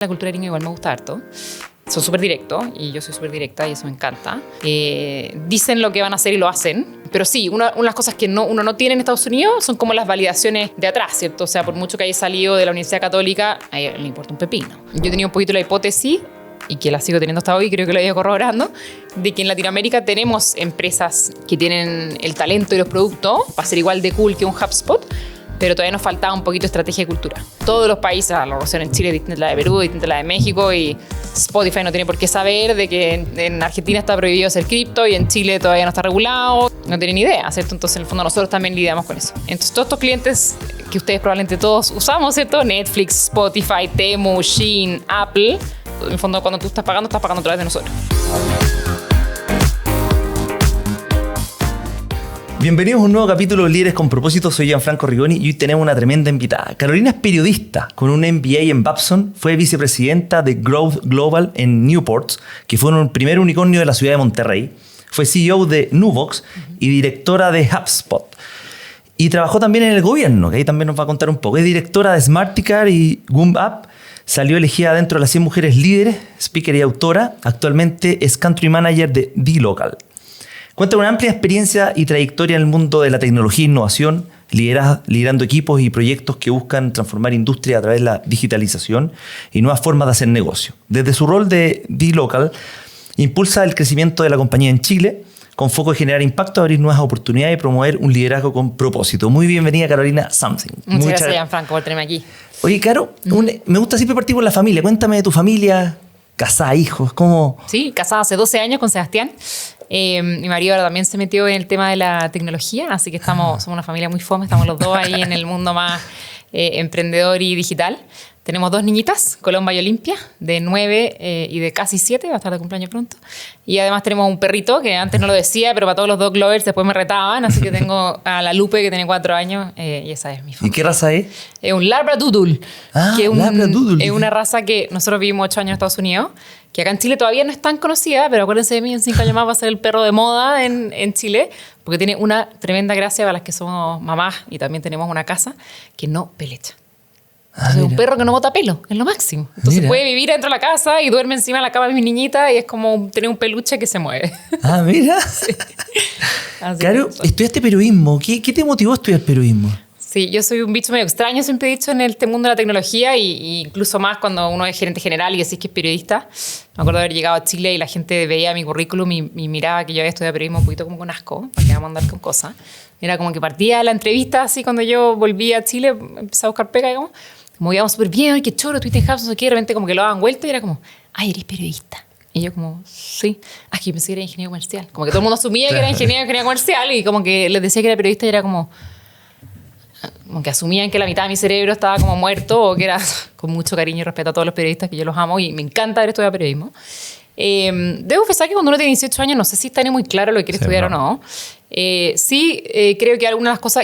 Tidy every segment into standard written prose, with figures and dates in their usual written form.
La cultura gringa igual me gusta harto. Son súper directos y yo soy súper directa y eso me encanta. Dicen lo que van a hacer y lo hacen. Pero sí, una de las cosas que uno no tiene en Estados Unidos son como las validaciones de atrás, ¿cierto? O sea, por mucho que haya salido de la Universidad Católica, a ella le importa un pepino. Yo he tenido un poquito la hipótesis, y que la sigo teniendo hasta hoy, creo que lo he ido corroborando, de que en Latinoamérica tenemos empresas que tienen el talento y los productos para ser igual de cool que un HubSpot, pero todavía nos faltaba un poquito de estrategia y cultura. Todos los países, la relación en Chile es distinta a la de Perú, distinta a la de México, y Spotify no tiene por qué saber de que en Argentina está prohibido hacer cripto y en Chile todavía no está regulado. No tienen ni idea, ¿cierto? Entonces, en el fondo, nosotros también lidiamos con eso. Entonces, todos estos clientes que ustedes probablemente todos usamos, ¿cierto? Netflix, Spotify, Temu, Shein, Apple. En el fondo, cuando tú estás pagando a través de nosotros. Bienvenidos a un nuevo capítulo de Líderes con Propósito. Soy Gianfranco Rigoni y hoy tenemos una tremenda invitada. Carolina es periodista con un MBA en Babson, fue vicepresidenta de Growth Global en Newport, que fue el primer unicornio de la ciudad de Monterrey. Fue CEO de Nuvox y directora de HubSpot. Y trabajó también en el gobierno, que ahí también nos va a contar un poco. Es directora de Smarticar y Goom App. Salió elegida dentro de las 100 mujeres líderes, speaker y autora. Actualmente es country manager de dLocal. Cuenta con una amplia experiencia y trayectoria en el mundo de la tecnología e innovación, liderando equipos y proyectos que buscan transformar industria a través de la digitalización y nuevas formas de hacer negocio. Desde su rol de dLocal, impulsa el crecimiento de la compañía en Chile, con foco en generar impacto, abrir nuevas oportunidades y promover un liderazgo con propósito. Muy bienvenida, Carolina Something. Muchas gracias, Gianfranco, por tenerme aquí. Oye, Caro, me gusta siempre partir por la familia. Cuéntame de tu familia, casada, hijos, ¿cómo? Sí, casada hace 12 años con Sebastián. Mi marido ahora también se metió en el tema de la tecnología, así que somos una familia muy fome, estamos los dos ahí en el mundo más emprendedor y digital. Tenemos 2 niñitas, Colomba y Olimpia, de 9 y de casi 7, va a estar de cumpleaños pronto. Y además tenemos un perrito, que antes no lo decía, pero para todos los dog lovers después me retaban, así que tengo a la Lupe, que tiene 4 años, y esa es mi familia. ¿Y qué raza es? Es un Labradoodle, que Labradoodle. Es una raza que nosotros vivimos 8 años en Estados Unidos, que acá en Chile todavía no es tan conocida, pero acuérdense de mí, en 5 años más va a ser el perro de moda en Chile, porque tiene una tremenda gracia para las que somos mamás y también tenemos una casa que no pelecha. Entonces, un perro que no bota pelo, es lo máximo. Entonces puede vivir dentro de la casa y duerme encima de la cama de mi niñita y es como tener un peluche que se mueve. Ah, mira. Sí. Claro, estudiaste periodismo. ¿Qué te motivó a estudiar periodismo? Sí, yo soy un bicho medio extraño, siempre he dicho, en este mundo de la tecnología y incluso más cuando uno es gerente general y decís que es periodista. Me acuerdo de haber llegado a Chile y la gente veía mi currículum y miraba que yo había estudiado periodismo un poquito como con asco, para que vamos a andar con cosas. Era como que partía la entrevista así cuando yo volví a Chile, empecé a buscar pega y como íbamos súper bien, ay, qué choro, tuviste en Hubs, no sé qué, de repente como que lo daban vuelta y era como, ay, eres periodista. Y yo como, sí. Aquí pensé que era ingeniero comercial. Como que todo el mundo asumía que era ingeniero comercial y como que les decía que era periodista y era como que asumían que la mitad de mi cerebro estaba como muerto o que era con mucho cariño y respeto a todos los periodistas, que yo los amo y me encanta haber estudiado periodismo. Debo confesar que cuando uno tiene 18 años no sé si está muy claro lo que quiere estudiar o no. Creo que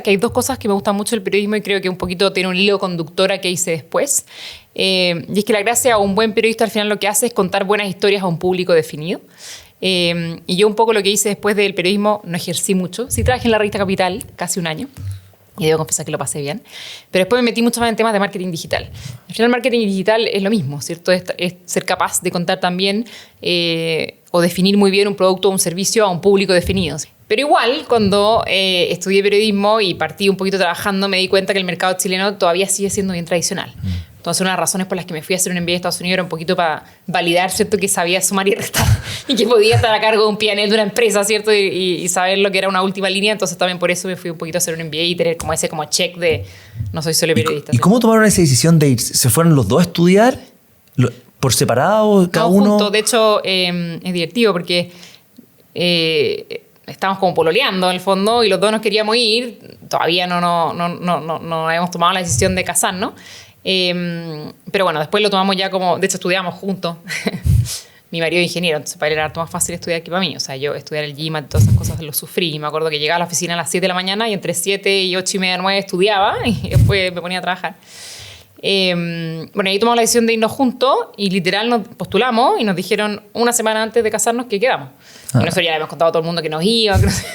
hay 2 cosas que me gustan mucho del periodismo y creo que un poquito tiene un hilo conductor a que hice después. Y es que la gracia a un buen periodista al final lo que hace es contar buenas historias a un público definido. Y yo un poco lo que hice después del periodismo, no ejercí mucho. Sí trabajé en la revista Capital casi un año. Y debo confesar que lo pasé bien. Pero después me metí mucho más en temas de marketing digital. Al final, marketing digital es lo mismo, ¿cierto? Es ser capaz de contar también o definir muy bien un producto o un servicio a un público definido. Pero igual, cuando estudié periodismo y partí un poquito trabajando, me di cuenta que el mercado chileno todavía sigue siendo bien tradicional. Entonces, una de las razones por las que me fui a hacer un MBA a Estados Unidos era un poquito para validar, ¿cierto?, que sabía sumar y restar y que podía estar a cargo de un P&L de una empresa, ¿cierto?, y saber lo que era una última línea. Entonces, también por eso me fui un poquito a hacer un MBA y tener como ese check de no soy solo periodista. ¿Y cómo tomaron esa decisión de ir? ¿Se fueron los dos a estudiar? ¿Por separado? ¿Cada uno? Juntos. De hecho, es divertido porque estábamos como pololeando en el fondo y los dos nos queríamos ir. Todavía no habíamos tomado la decisión de casarnos. Pero bueno, después lo tomamos ya como... De hecho, estudiamos juntos. Mi marido es ingeniero, entonces para él era harto más fácil estudiar que para mí. O sea, yo estudiar el GMAT y todas esas cosas lo sufrí. Y me acuerdo que llegaba a la oficina a las 7 de la mañana y entre 7 y 8 y media, 9 estudiaba y después me ponía a trabajar. Bueno, ahí tomamos la decisión de irnos juntos y literal nos postulamos y nos dijeron una semana antes de casarnos que quedamos. Y nosotros ya le habíamos contado a todo el mundo que nos iba, que no sé.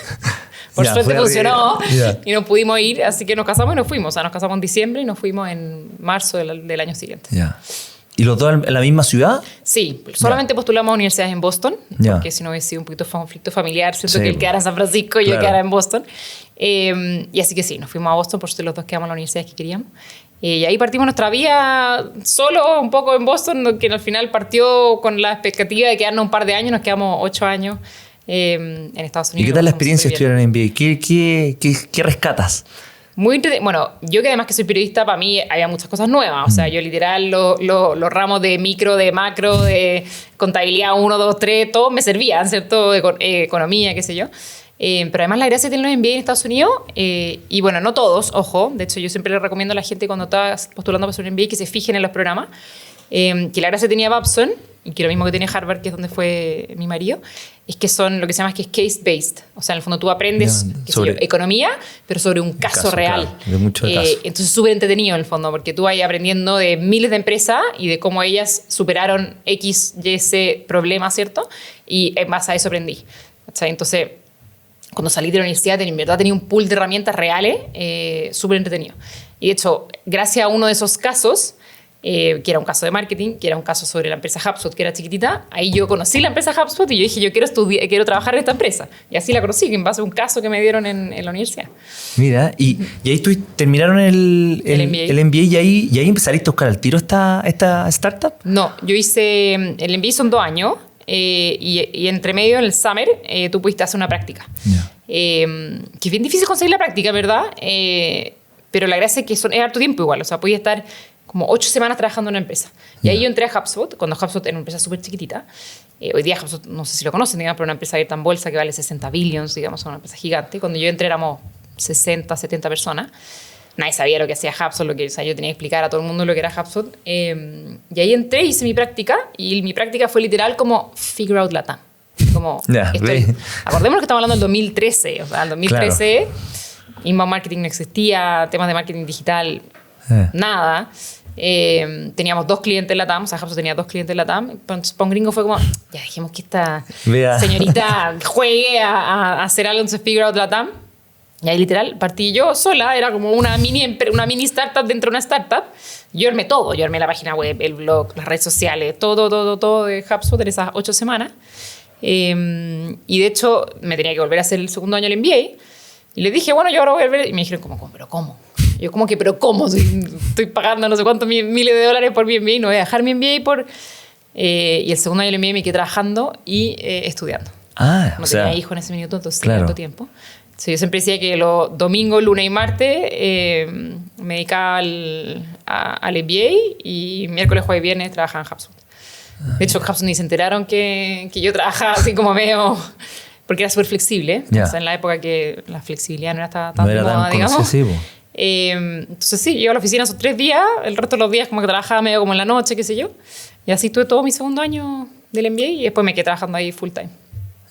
Por suerte funcionó y nos pudimos ir, así que nos casamos y nos fuimos. O sea, nos casamos en diciembre y nos fuimos en marzo del año siguiente. ¿Y los dos en la misma ciudad? Sí, solamente postulamos a universidades en Boston, Ya. porque si no hubiese sido un poquito conflicto familiar, siento Sí, que él quedara en San Francisco y yo claro. quedara en Boston. Y así que sí, nos fuimos a Boston, por suerte los dos quedamos en la universidad que queríamos. Y ahí partimos nuestra vida solo un poco en Boston, que al final partió con la expectativa de quedarnos un par de años, nos quedamos 8 años en Estados Unidos. ¿Y qué tal la Lo pasamos experiencia de súper bien. estudiar en MBA? ¿Qué rescatas? Bueno, yo que además que soy periodista, para mí había muchas cosas nuevas. O sea, yo literal los ramos de micro, de macro, de contabilidad 1, 2, 3, todos me servían, ¿cierto? Economía, qué sé yo. Pero además la gracia de tener los MBA en Estados Unidos, y bueno, no todos, ojo, de hecho yo siempre le recomiendo a la gente cuando está postulando para hacer un MBA que se fijen en los programas, que la gracia tenía Babson, y que lo mismo que tiene Harvard, que es donde fue mi marido, es que son lo que se llama que es case-based. O sea, en el fondo tú aprendes qué sé yo, economía, pero sobre un caso real. Claro, de muchos casos. Entonces es súper entretenido en el fondo, porque tú vas aprendiendo de miles de empresas y de cómo ellas superaron X, Y, C problemas, ¿cierto? Y en base a eso aprendí. ¿Cachai? Entonces, cuando salí de la universidad, en verdad tenía un pool de herramientas reales súper entretenido. Y de hecho, gracias a uno de esos casos, que era un caso de marketing, que era un caso sobre la empresa HubSpot, que era chiquitita, ahí yo conocí la empresa HubSpot y yo dije, yo quiero trabajar en esta empresa. Y así la conocí, en base a un caso que me dieron en la universidad. Mira, y ahí terminaron el MBA y ahí saliste a buscar al tiro esta startup. No, yo hice, el MBA son 2 años, y entre medio, en el summer, tú pudiste hacer una práctica. Yeah. Que es bien difícil conseguir la práctica, ¿verdad? Pero la gracia es que es harto tiempo igual, o sea, podías estar como 8 semanas trabajando en una empresa. Y ahí yo entré a HubSpot, cuando HubSpot era una empresa súper chiquitita. Hoy día HubSpot, no sé si lo conocen, digamos, pero una empresa abierta en bolsa que vale 60 billions, digamos, una empresa gigante. Cuando yo entré éramos 60, 70 personas. Nadie sabía lo que hacía HubSpot, o sea, yo tenía que explicar a todo el mundo lo que era HubSpot. Y ahí entré, hice mi práctica, y mi práctica fue literal como figure out LATAM. Como, acordémonos que estamos hablando del 2013, o sea, el 2013, claro. Inbound marketing no existía, temas de marketing digital, nada. Teníamos 2 clientes en LATAM, o sea, HubSpot tenía 2 clientes en LATAM. Para un gringo fue como, ya dijimos que esta señorita juegue a hacer algo, entonces figure out LATAM. Y ahí literal partí yo sola, era como una mini startup dentro de una startup. Yo armé todo, yo armé la página web, el blog, las redes sociales, todo de HubSpot en esas 8 semanas. Y de hecho me tenía que volver a hacer el segundo año del MBA. Y les dije, bueno, yo ahora voy a volver. Y me dijeron, ¿pero cómo? Yo como que, ¿pero cómo? Estoy pagando no sé cuántos miles de dólares por mi MBA, no voy a dejar mi MBA por... y el segundo año del MBA me quedé trabajando y estudiando. No tenía hijo en ese minuto, entonces tenía tanto tiempo. Sí, yo siempre decía que los domingos, lunes y martes me dedicaba al MBA y miércoles, jueves y viernes trabajaba en HubSpot. De hecho, HubSpot ni se enteraron que yo trabajaba así como medio... Porque era súper flexible. O sea, en la época que la flexibilidad no era tan de moda, digamos. Entonces sí, yo a la oficina esos 3 días, el resto de los días como que trabajaba medio como en la noche, qué sé yo. Y así tuve todo mi segundo año del MBA y después me quedé trabajando ahí full time.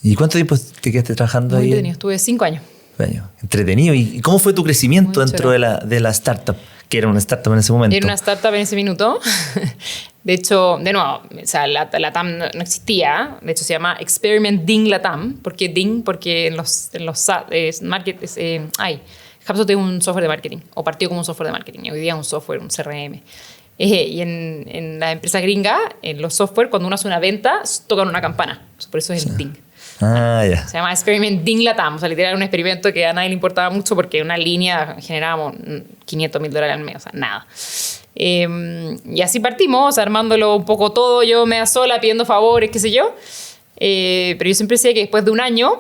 ¿Y cuánto tiempo te quedaste trabajando ahí? Muy entretenido, estuve 5 años. Entretenido. ¿Y cómo fue tu crecimiento dentro de la startup? Que era una startup en ese momento. Era una startup en ese minuto. De hecho, de nuevo, o sea, la TAM no existía. De hecho, se llama Experiment Ding LATAM. ¿Por qué Ding? Porque en los HubSpot es un software de marketing, o partió como un software de marketing. Hoy día es un software, un CRM. Y en la empresa gringa, en los software, cuando uno hace una venta, tocan una campana. Por eso es el Ding. Ya. Se llama Experiment Ding LATAM. O sea, literal, era un experimento que a nadie le importaba mucho porque una línea generábamos $500,000 al mes, o sea, nada. Y así partimos, armándolo un poco todo, yo media sola, pidiendo favores, qué sé yo. Pero yo siempre decía que después de un año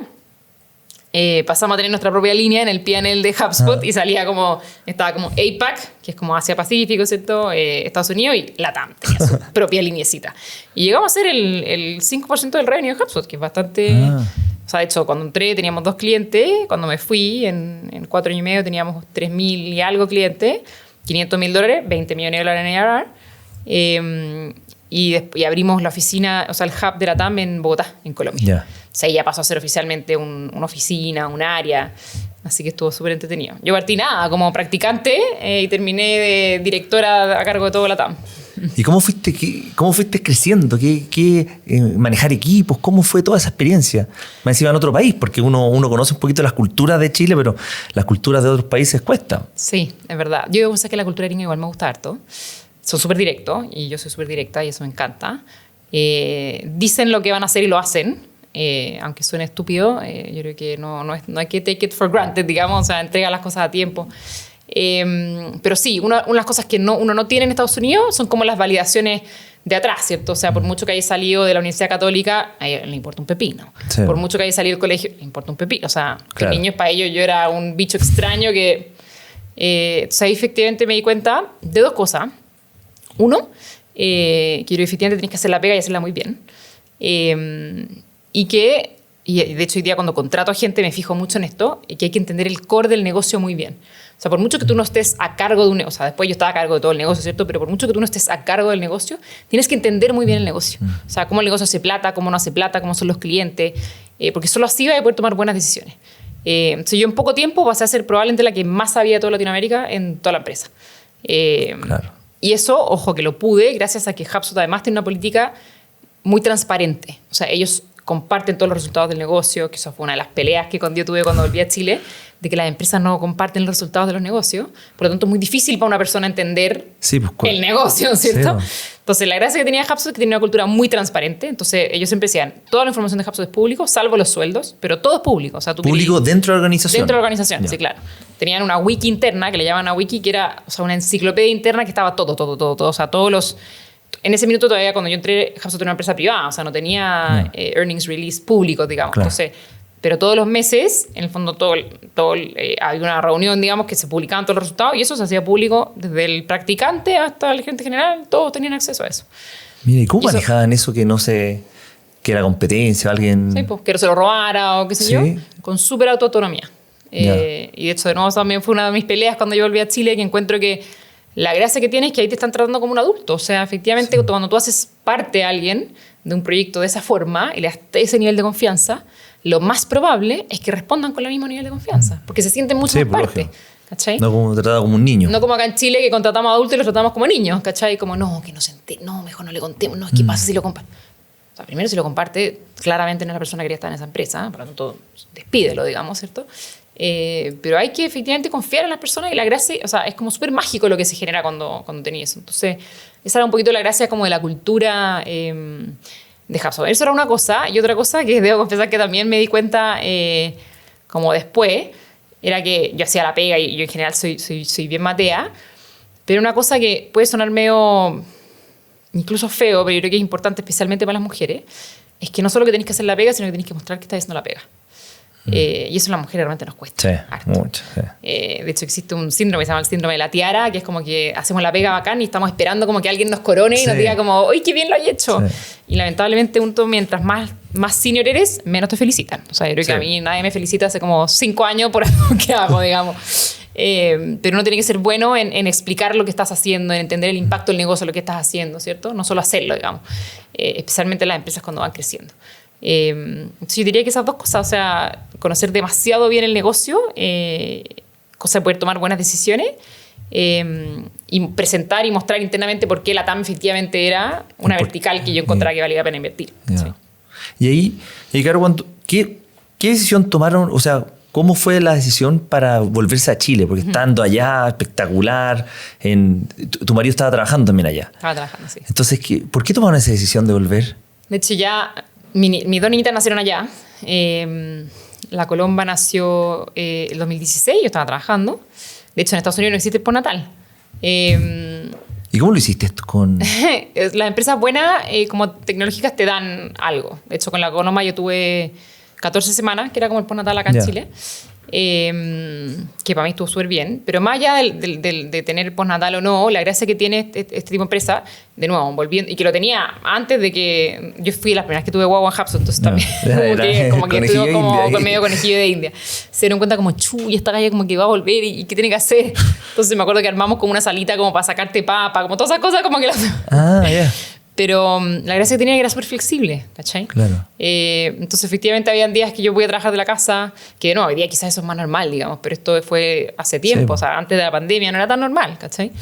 pasamos a tener nuestra propia línea en el P&L de HubSpot y estaba como APAC, que es como Asia-Pacífico, ¿cierto? Estados Unidos, y LATAM tenía su propia lineecita. Y llegamos a ser el 5% del revenue de HubSpot, que es bastante... O sea, de hecho, cuando entré teníamos 2 clientes, cuando me fui, en 4 años y medio teníamos 3,000 y algo clientes, $500,000, $20 millones en ARR. Y abrimos la oficina, o sea, el hub de la TAM en Bogotá, en Colombia. O sea, ya pasó a ser oficialmente una oficina, un área. Así que estuvo súper entretenido. Yo partí como practicante y terminé de directora a cargo de todo la TAM. ¿Y cómo fuiste creciendo? ¿Manejar equipos? ¿Cómo fue toda esa experiencia? Me encima en otro país, porque uno conoce un poquito las culturas de Chile, pero las culturas de otros países cuesta. Sí, es verdad. Yo debo pensar que la cultura gringa igual me gusta harto. son súper directos, y yo soy súper directa y eso me encanta. Dicen lo que van a hacer y lo hacen, aunque suene estúpido, yo creo que no hay que take it for granted, digamos, o sea, entrega las cosas a tiempo. Pero sí, una de las cosas que uno no tiene en Estados Unidos son como las validaciones de atrás, ¿cierto? O sea, por mucho que haya salido de la Universidad Católica, a ella le importa un pepino. Sí. Por mucho que haya salido del colegio, le importa un pepino. O sea, claro. Niños, para ellos yo era un bicho extraño que... entonces ahí efectivamente me di cuenta de dos cosas. Uno, que efectivamente tenés que hacer la pega y hacerla muy bien. Y de hecho hoy día cuando contrato a gente me fijo mucho en esto, que hay que entender el core del negocio muy bien. O sea, por mucho que tú no estés a cargo de un negocio, o sea, después yo estaba a cargo de todo el negocio, ¿cierto? Pero por mucho que tú no estés a cargo del negocio, tienes que entender muy bien el negocio. O sea, cómo el negocio hace plata, cómo no hace plata, cómo son los clientes, porque solo así vas a poder tomar buenas decisiones. Entonces yo en poco tiempo pasé a ser probablemente la que más sabía de toda Latinoamérica en toda la empresa. Claro. Y eso, ojo, que lo pude gracias a que HubSpot además tiene una política muy transparente. O sea, ellos comparten todos los resultados del negocio, que eso fue una de las peleas que yo tuve cuando volví a Chile, de que las empresas no comparten los resultados de los negocios. Por lo tanto, es muy difícil para una persona entender el negocio, ¿cierto? Sí. Entonces, la gracia que tenía HubSpot es que tenía una cultura muy transparente. Entonces, ellos siempre decían, toda la información de HubSpot es público, salvo los sueldos, pero todo es público. O sea, ¿Público dentro de la organización? Dentro de la organización, sí, claro. Tenían una wiki interna, que le llaman una wiki, que era, o sea, una enciclopedia interna que estaba todo. O sea, todos los... En ese minuto todavía, cuando yo entré, HubSpot era una empresa privada, o sea, no tenía earnings release públicos, digamos. Claro. Entonces, pero todos los meses, en el fondo, había una reunión, digamos, que se publicaban todos los resultados y eso se hacía público desde el practicante hasta el gerente general, todos tenían acceso a eso. Mira, ¿y cómo manejaban eso que no se... que era competencia, alguien... Sí, pues, que no se lo robara o qué sé yo, con súper autonomía. Y de hecho, de nuevo, también fue una de mis peleas cuando yo volví a Chile, que encuentro que la gracia que tienes es que ahí te están tratando como un adulto. O sea, efectivamente, cuando tú haces parte a alguien de un proyecto de esa forma y le das ese nivel de confianza, lo más probable es que respondan con el mismo nivel de confianza, porque se sienten mucho más parte. ¿Cachai? No como tratado como un niño. No como acá en Chile, que contratamos adultos y los tratamos como niños, ¿cachai? Como, no, que no se entere, no, mejor no le contemos, no, ¿qué pasa si lo comparte? O sea, primero, si lo comparte, claramente no es la persona que quería estar en esa empresa, por lo tanto, despídelo, digamos, ¿cierto? Pero hay que efectivamente confiar en las personas y la gracia, o sea, es como súper mágico lo que se genera cuando tenés eso. Entonces, esa era un poquito la gracia como de la cultura de HubSpot. Eso era una cosa. Y otra cosa que debo confesar que también me di cuenta como después, era que yo hacía la pega y yo en general soy bien matea, pero una cosa que puede sonar medio incluso feo, pero yo creo que es importante especialmente para las mujeres, es que no solo que tenés que hacer la pega, sino que tenés que mostrar que estás haciendo la pega. Y eso a las mujeres realmente nos cuesta harto. Mucho, sí. De hecho, existe un síndrome que se llama el síndrome de la tiara, que es como que hacemos la pega bacán y estamos esperando como que alguien nos corone y nos diga como, ¡uy, qué bien lo has hecho! Sí. Y lamentablemente, mientras más senior eres, menos te felicitan. O sea, yo creo que a mí nadie me felicita hace como 5 años por algo que hago, digamos. Pero uno tiene que ser bueno en explicar lo que estás haciendo, en entender el impacto del negocio, lo que estás haciendo, ¿cierto? No solo hacerlo, digamos. Especialmente en las empresas cuando van creciendo. Yo diría que esas dos cosas, o sea, conocer demasiado bien el negocio, cosa de poder tomar buenas decisiones, y presentar y mostrar internamente por qué la TAM efectivamente era una vertical que yo encontraba que valía la pena invertir. Sí. Y ahí claro, ¿qué decisión tomaron? O sea, ¿cómo fue la decisión para volverse a Chile? Porque estando allá, espectacular, tu marido estaba trabajando también allá. Estaba trabajando, sí. Entonces, ¿por qué tomaron esa decisión de volver? De hecho, ya mis dos niñitas nacieron allá. La Colomba nació el 2016, yo estaba trabajando. De hecho, en Estados Unidos no existe el postnatal. ¿Y cómo lo hiciste esto con...? Las empresas buenas, como tecnológicas, te dan algo. De hecho, con la Colomba yo tuve 14 semanas, que era como el postnatal acá en Chile. Que para mí estuvo súper bien, pero más allá de tener el postnatal o no, la gracia que tiene este tipo de empresa, de nuevo, volviendo, y que lo tenía antes de que yo fui las primeras que tuve guagua en HubSpot, entonces también como que estuvo como con medio conejillo de India. Se dieron cuenta como, y esta galla como que va a volver y qué tiene que hacer. Entonces me acuerdo que armamos como una salita como para sacarte papa, como todas esas cosas como que Pero la gracia que tenía era súper flexible, ¿cachai? Claro. Entonces, efectivamente, habían días que yo podía trabajar de la casa, que no, hoy día quizás eso es más normal, digamos, pero esto fue hace tiempo, o sea, antes de la pandemia no era tan normal, ¿cachai?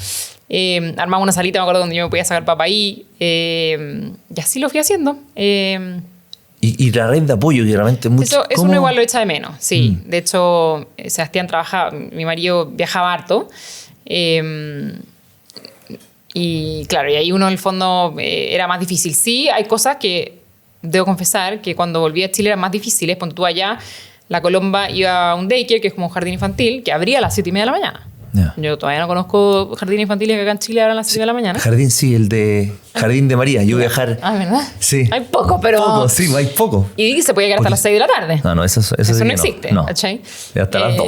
Armaba una salita, me acuerdo, donde yo me podía sacar papa ahí, y así lo fui haciendo. Y la red de apoyo, que realmente mucho... Eso uno igual lo echa de menos, sí. De hecho, Sebastián trabajaba, mi marido viajaba harto, Y claro, y ahí uno en el fondo era más difícil. Sí, hay cosas que debo confesar que cuando volví a Chile eran más difíciles. Cuando tú allá, la Colomba iba a un daycare, que es como un jardín infantil, que abría a las 7:30 de la mañana. Yeah. Yo todavía no conozco jardines infantiles que acá en Chile abran a las 7 de la mañana. Jardín, sí, el de Jardín de María. Yo viajar. Ah, ¿verdad? Sí. Hay poco, pero... Poco, sí, hay poco. Y se puede quedar hasta las 6 de la tarde. No, eso sí no que existe, no. ¿cachai? Y hasta las 2.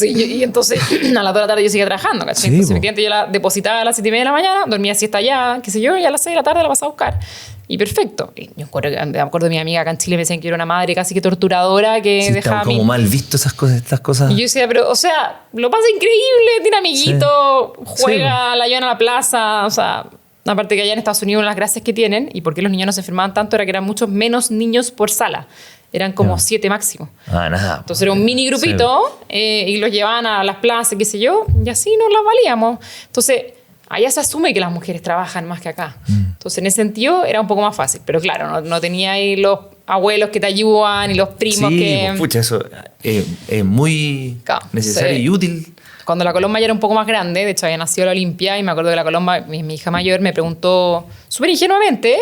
Y entonces a las 2 de la tarde yo seguía trabajando, ¿cachai? Sí, Entonces, po. efectivamente, yo la depositaba a las 7:30 de la mañana, dormía siesta allá, qué sé yo, y a las 6 de la tarde la pasaba a buscar. Y perfecto. Y yo me acuerdo de mi amiga acá en Chile, me decían que era una madre casi que torturadora, que Sí, dejaba está como mal visto estas cosas. Y yo decía, pero, o sea, lo pasa increíble, tiene amiguito, juega, la llevan a la plaza, o sea... Aparte que allá en Estados Unidos las gracias que tienen y por qué los niños no se enfermaban tanto era que eran muchos menos niños por sala. Eran como 7 máximo. Ah, nada. Entonces era un mini grupito y los llevaban a las plazas, qué sé yo, y así nos las valíamos. Entonces, allá se asume que las mujeres trabajan más que acá. Entonces, en ese sentido era un poco más fácil. Pero claro, no tenía ahí los abuelos que te ayudan y los primos que... Pues, pucha, eso es muy Claro, necesario sí. y útil. Cuando la Colomba ya era un poco más grande, de hecho había nacido la Olimpia, y me acuerdo que la Colomba, mi hija mayor, me preguntó súper ingenuamente,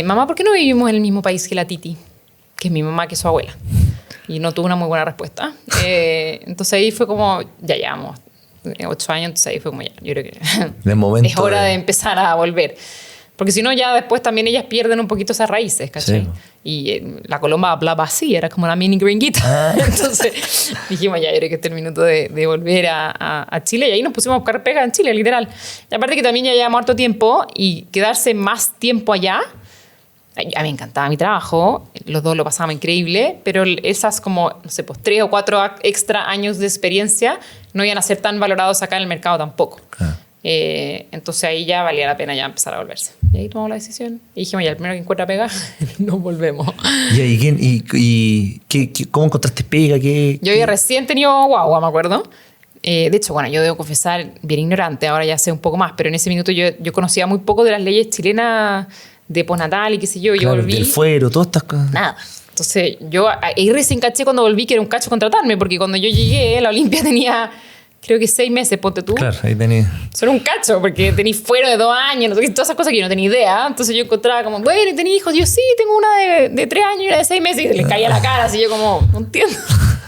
mamá, ¿por qué no vivimos en el mismo país que la Titi? Que es mi mamá, que es su abuela. Y no tuvo una muy buena respuesta. Entonces ahí fue como, ya llevamos 8 años, entonces ahí fue como ya, yo creo que De momento es hora de empezar a volver. Porque si no, ya después también ellas pierden un poquito esas raíces, ¿cachai? Sí. Y la Colomba hablaba así, era como la mini gringuita. Ah. Entonces dijimos, ya, yo creo que este es el minuto de volver a Chile. Y ahí nos pusimos a buscar pega en Chile, literal. Y aparte que también ya llevamos harto tiempo y quedarse más tiempo allá. A mí me encantaba mi trabajo, los dos lo pasábamos increíble, pero esas como, no sé, pues 3 o 4 extra años de experiencia no iban a ser tan valorados acá en el mercado tampoco. Ah. Entonces ahí ya valía la pena ya empezar a volverse. Y ahí tomamos la decisión. Y dijimos, ya, el primero que encuentra pega, nos volvemos. ¿Cómo encontraste pega? Yo había recién tenido guagua, me acuerdo. De hecho, bueno, yo debo confesar, bien ignorante, ahora ya sé un poco más, pero en ese minuto yo conocía muy poco de las leyes chilenas de postnatal y qué sé yo. Claro, Yo volví... del fuero, todas estas cosas. Nada. Entonces, yo ahí recién caché cuando volví que era un cacho contratarme, porque cuando yo llegué, la Olimpia tenía, creo que 6 meses, ponte tú. Claro, ahí tenés. Solo un cacho, porque tenís fuero de 2 años, no sé qué, todas esas cosas que yo no tenía idea. Entonces yo encontraba como, bueno, ¿y tenés hijos? Yo sí, tengo una de 3 años y una de 6 meses. Y les caía la cara, así yo como, no entiendo.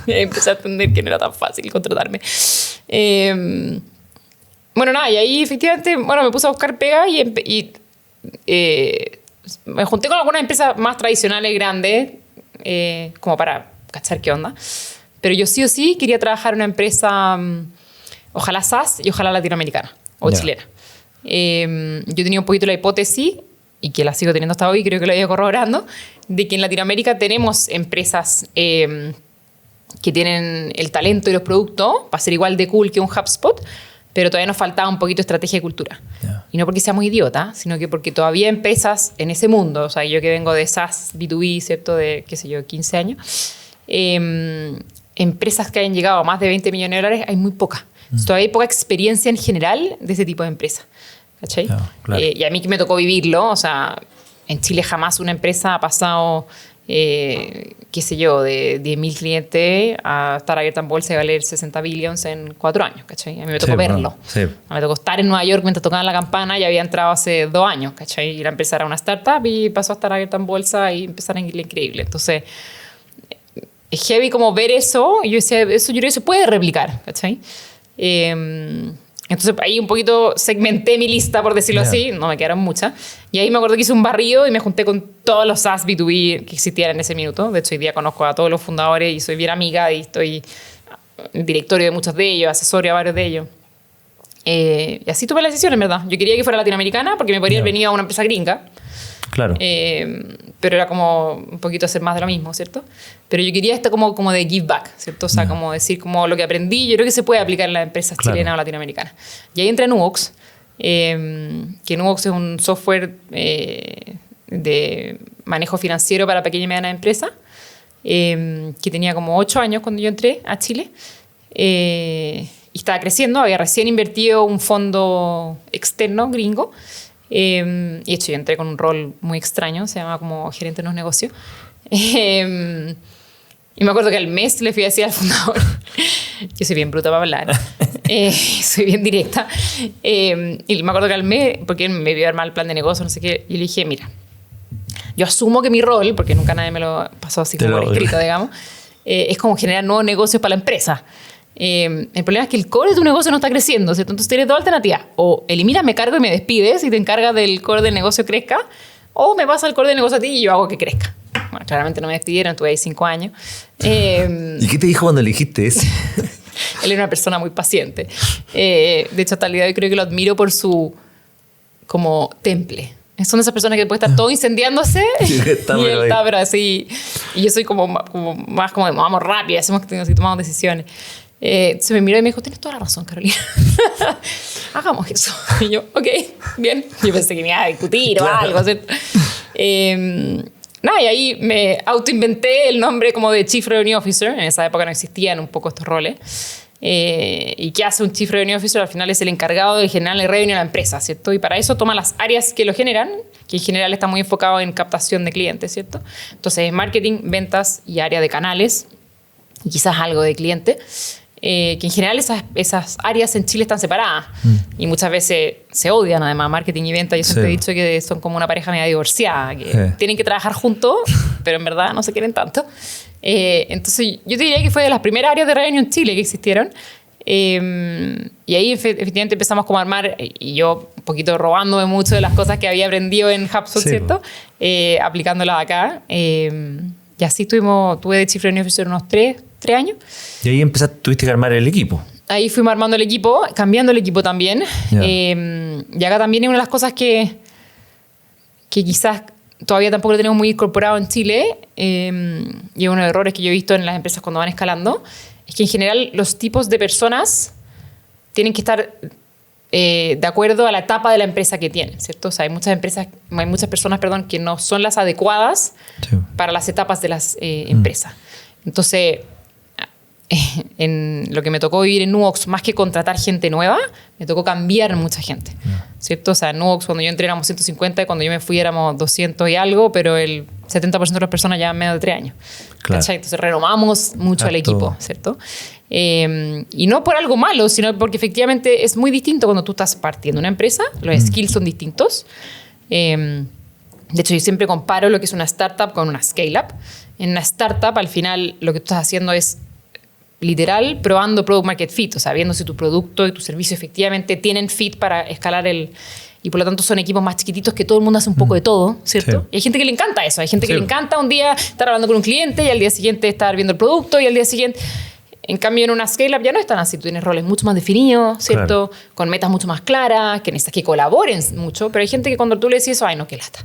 Y ahí empecé a entender que no era tan fácil contratarme. Bueno, nada, y ahí efectivamente, bueno, me puse a buscar pega y me junté con algunas empresas más tradicionales, grandes, como para cachar qué onda. Pero yo sí o sí quería trabajar en una empresa, ojalá SaaS y ojalá latinoamericana o chilena. Yo tenía un poquito la hipótesis, y que la sigo teniendo hasta hoy, creo que la he ido corroborando, de que en Latinoamérica tenemos empresas que tienen el talento y los productos para ser igual de cool que un HubSpot, pero todavía nos faltaba un poquito de estrategia y cultura. Yeah. Y no porque seamos idiotas, sino que porque todavía empresas en ese mundo, o sea, yo que vengo de SaaS, B2B, ¿cierto? De, qué sé yo, 15 años, empresas que hayan llegado a más de 20 millones de dólares, hay muy pocas. Todavía hay poca experiencia en general de ese tipo de empresas. ¿Cachai? Claro. Y a mí que me tocó vivirlo, o sea, en Chile jamás una empresa ha pasado, qué sé yo, de 10.000 clientes a estar abierta en bolsa y valer 60 billions en 4 años, ¿cachai? A mí me tocó verlo. Bueno, sí. A mí me tocó estar en Nueva York mientras tocaban la campana y había entrado hace 2 años, ¿cachai? Y la empresa era una startup y pasó a estar abierta en bolsa y empezar a irle increíble. Entonces, es heavy como ver eso, y yo decía, eso yo creo que se puede replicar, ¿cachai? Entonces ahí un poquito segmenté mi lista, por decirlo así, no me quedaron muchas, y ahí me acuerdo que hice un barrido y me junté con todos los SaaS B2B que existían en ese minuto. De hecho hoy día conozco a todos los fundadores y soy bien amiga y estoy en el directorio de muchos de ellos, asesoro a varios de ellos, y así tomé la decisión, en verdad. Yo quería que fuera latinoamericana porque me podría haber venido a una empresa gringa. Claro. Pero era como un poquito hacer más de lo mismo, ¿cierto? Pero yo quería esto como de give back, ¿cierto? O sea, como decir como lo que aprendí, yo creo que se puede aplicar en las empresas chilenas o latinoamericanas. Y ahí entré en Nuvox, que Nuvox es un software de manejo financiero para pequeña y mediana empresa, que tenía como 8 años cuando yo entré a Chile. Y estaba creciendo, había recién invertido un fondo externo gringo. Y de hecho yo entré con un rol muy extraño, se llama como gerente de los negocios, y me acuerdo que al mes le fui a decir al fundador Yo soy bien bruta para hablar. Soy bien directa. Y me acuerdo que al mes, porque él me vio armar el plan de negocio, no sé qué, y le dije, mira, yo asumo que mi rol, porque nunca nadie me lo pasó así como por escrito, digamos, es como generar nuevos negocios para la empresa. El problema es que el core de tu negocio no está creciendo, ¿cierto? Entonces tienes dos alternativas. O eliminas, me cargo y me despides y te encargas del core del negocio crezca, o me pasa el core del negocio a ti y yo hago que crezca. Bueno, claramente no me despidieron, estuve ahí 5 años. ¿Y qué te dijo cuando le dijiste eso? Él era una persona muy paciente. De hecho, hasta el día de hoy creo que lo admiro por su como temple. Son esas personas que puede estar todo incendiándose y él está pero así. Y yo soy como más como vamos rápido, hacemos que tomamos decisiones. Se me miró y me dijo, tienes toda la razón, Carolina. Hagamos eso. Y yo, ok, bien. Yo pensé que me iba a discutir o algo, ¿cierto? Nada, y ahí me autoinventé el nombre como de Chief Revenue Officer. En esa época no existían un poco estos roles. ¿Y qué hace un Chief Revenue Officer? Al final es el encargado de generar el revenue a la empresa, ¿cierto? Y para eso toma las áreas que lo generan, que en general está muy enfocado en captación de clientes, ¿cierto? Entonces, marketing, ventas y área de canales, y quizás algo de cliente. Que en general esas áreas en Chile están separadas y muchas veces se odian, además, marketing y venta. Yo siempre he dicho que son como una pareja media divorciada, que tienen que trabajar juntos, pero en verdad no se quieren tanto. Entonces yo te diría que fue de las primeras áreas de revenue en Chile que existieron. Y ahí efectivamente empezamos como a armar, y yo un poquito robándome mucho de las cosas que había aprendido en HubSpot, ¿cierto? Aplicándolas acá. Y así tuve de Chief Revenue Officer unos 3 años. Y ahí tuviste que armar el equipo. Ahí fuimos armando el equipo, cambiando el equipo también. Y acá también es una de las cosas que quizás todavía tampoco lo tenemos muy incorporado en Chile, y uno de los errores que yo he visto en las empresas cuando van escalando, es que en general los tipos de personas tienen que estar de acuerdo a la etapa de la empresa que tienen, ¿cierto? O sea, hay muchas personas, que no son las adecuadas para las etapas de las empresas. Entonces, en lo que me tocó vivir en Nuox, más que contratar gente nueva, me tocó cambiar mucha gente, ¿cierto? O sea, en Nuox, cuando yo entré éramos 150 y cuando yo me fui éramos 200 y algo, pero el 70% de las personas llevan menos de 3 años. Claro. Entonces renovamos mucho al equipo, ¿cierto? Y no por algo malo, sino porque efectivamente es muy distinto cuando tú estás partiendo una empresa, los skills son distintos. De hecho, yo siempre comparo lo que es una startup con una scale-up. En una startup, al final, lo que tú estás haciendo es literal probando product market fit, o sea, viendo si tu producto y tu servicio efectivamente tienen fit para escalar y por lo tanto son equipos más chiquititos que todo el mundo hace un poco de todo, ¿cierto? Sí. Y hay gente que le encanta eso, hay gente que le encanta un día estar hablando con un cliente y al día siguiente estar viendo el producto y al día siguiente... En cambio, en una scale-up ya no es tan así. Tú tienes roles mucho más definidos, ¿cierto? Claro. Con metas mucho más claras, que necesitas que colaboren mucho, pero hay gente que cuando tú le decís eso, ay, no, qué lata.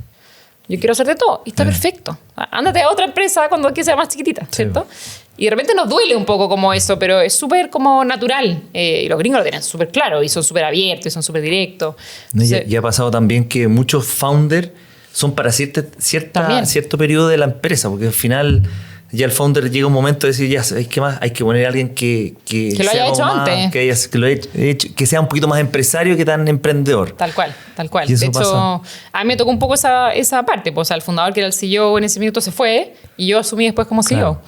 Yo quiero hacer de todo y está perfecto. Ándate a otra empresa cuando sea más chiquitita, ¿cierto? Sí. Y de repente nos duele un poco como eso, pero es súper como natural. Y los gringos lo tienen súper claro y son súper abiertos y son súper directos. Entonces, y ha pasado también que muchos founders son para cierto periodo de la empresa, porque al final ya el founder llega un momento de decir, ya, ¿qué más? Hay que poner a alguien que lo haya hecho antes. Que sea un poquito más empresario que tan emprendedor. Tal cual. De hecho, a mí me tocó un poco esa parte. Pues, o sea, el fundador, que era el CEO en ese minuto, se fue y yo asumí después como CEO. Claro.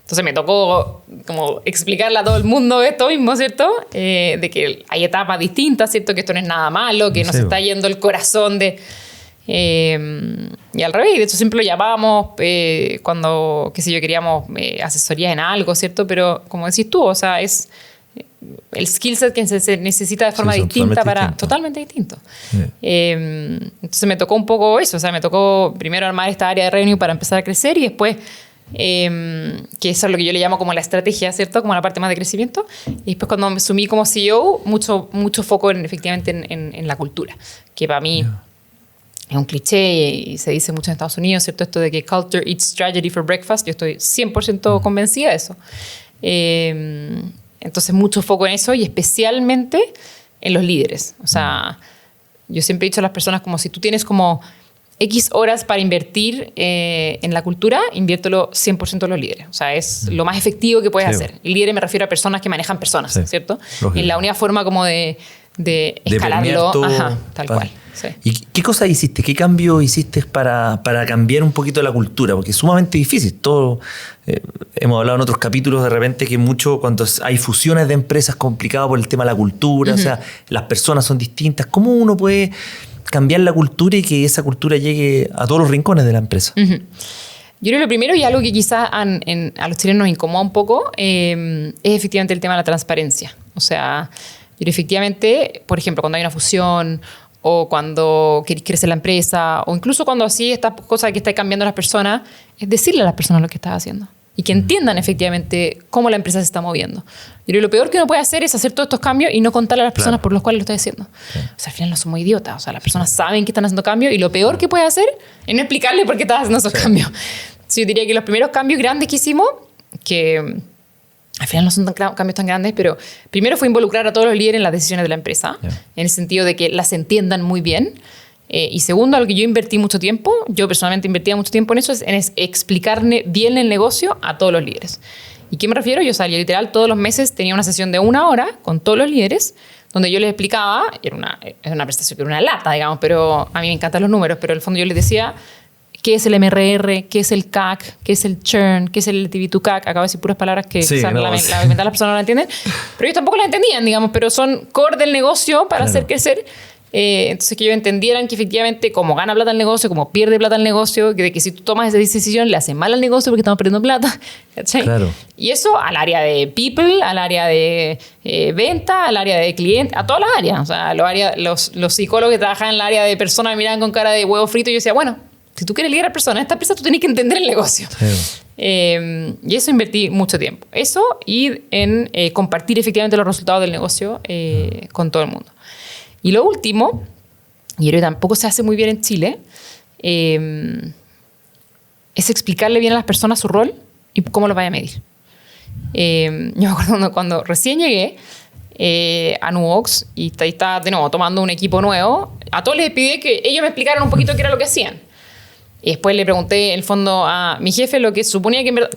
Entonces me tocó como explicarle a todo el mundo esto mismo, ¿cierto? De que hay etapas distintas, ¿cierto? Que esto no es nada malo, que no se está yendo el corazón de... y al revés, de hecho siempre lo llamábamos cuando, qué sé yo, queríamos asesorías en algo, ¿cierto? Pero como decís tú, o sea, es el skill set que se necesita de forma distinta totalmente distinto. Entonces me tocó un poco eso, o sea, me tocó primero armar esta área de revenue para empezar a crecer y después que eso es lo que yo le llamo como la estrategia, ¿cierto? Como la parte más de crecimiento. Y después cuando me sumí como CEO, mucho foco efectivamente en la cultura, que para mí es un cliché y se dice mucho en Estados Unidos, ¿cierto? Esto de que culture eats strategy for breakfast. Yo estoy 100% convencida de eso. Entonces, mucho foco en eso y especialmente en los líderes. O sea, yo siempre he dicho a las personas como si tú tienes como X horas para invertir en la cultura, inviértelo 100% en los líderes. O sea, es lo más efectivo que puedes hacer. Y líderes me refiero a personas que manejan personas, ¿cierto? Lógico. En la única forma como de de de escalarlo. permear todo. Ajá, tal cual. Sí. ¿Y qué cosas hiciste? ¿Qué cambio hiciste para cambiar un poquito la cultura? Porque es sumamente difícil. Todo, hemos hablado en otros capítulos de repente que mucho cuando hay fusiones de empresas complicado por el tema de la cultura, o sea, las personas son distintas. ¿Cómo uno puede cambiar la cultura y que esa cultura llegue a todos los rincones de la empresa? Yo creo que lo primero, y algo que quizás a los chilenos nos incomoda un poco, es efectivamente el tema de la transparencia. O sea, yo creo efectivamente, por ejemplo, cuando hay una fusión o cuando querés crecer la empresa o incluso cuando así estas cosas que está cambiando las personas, es decirle a las personas lo que estás haciendo y que entiendan efectivamente cómo la empresa se está moviendo. Yo creo que lo peor que uno puede hacer es hacer todos estos cambios y no contarle a las personas por los cuales lo estás haciendo. Sí. O sea, al final no somos idiotas. O sea, las personas saben que están haciendo cambios y lo peor que puedes hacer es no explicarle por qué estás haciendo esos cambios. Sí, yo diría que los primeros cambios grandes que hicimos, que al final no son cambios tan grandes, pero primero fue involucrar a todos los líderes en las decisiones de la empresa, en el sentido de que las entiendan muy bien. Y segundo, algo que yo invertí mucho tiempo, yo personalmente invertía mucho tiempo en eso, es en explicarle bien el negocio a todos los líderes. ¿Y qué me refiero? Yo salía literal todos los meses, tenía una sesión de 1 hora con todos los líderes, donde yo les explicaba, era una prestación que era una lata, digamos, pero a mí me encantan los números, pero en el fondo yo les decía qué es el MRR, qué es el CAC, qué es el churn, qué es el LTV to CAC. Acabo de decir puras palabras que las personas no la entienden, pero ellos tampoco la entendían, digamos, pero son core del negocio para hacer crecer. Entonces que ellos entendieran que efectivamente como gana plata el negocio, como pierde plata el negocio, de que si tú tomas esa decisión le hace mal al negocio porque estamos perdiendo plata. ¿Cachai? Claro. Y eso al área de people, al área de venta, al área de cliente, a todas las áreas. O sea, los psicólogos que trabajan en el área de personas me miraban con cara de huevo frito y yo decía, bueno, si tú quieres liderar a personas, esta empresa tú tienes que entender el negocio. Sí. Y eso invertí mucho tiempo. Eso y en compartir efectivamente los resultados del negocio con todo el mundo. Y lo último, y creo que tampoco se hace muy bien en Chile, es explicarle bien a las personas su rol y cómo lo vaya a medir. Yo me acuerdo cuando recién llegué a Nuvox y estaba de nuevo tomando un equipo nuevo, a todos les pedí que ellos me explicaran un poquito qué era lo que hacían. Y después le pregunté, en el fondo, a mi jefe lo que suponía que en verdad...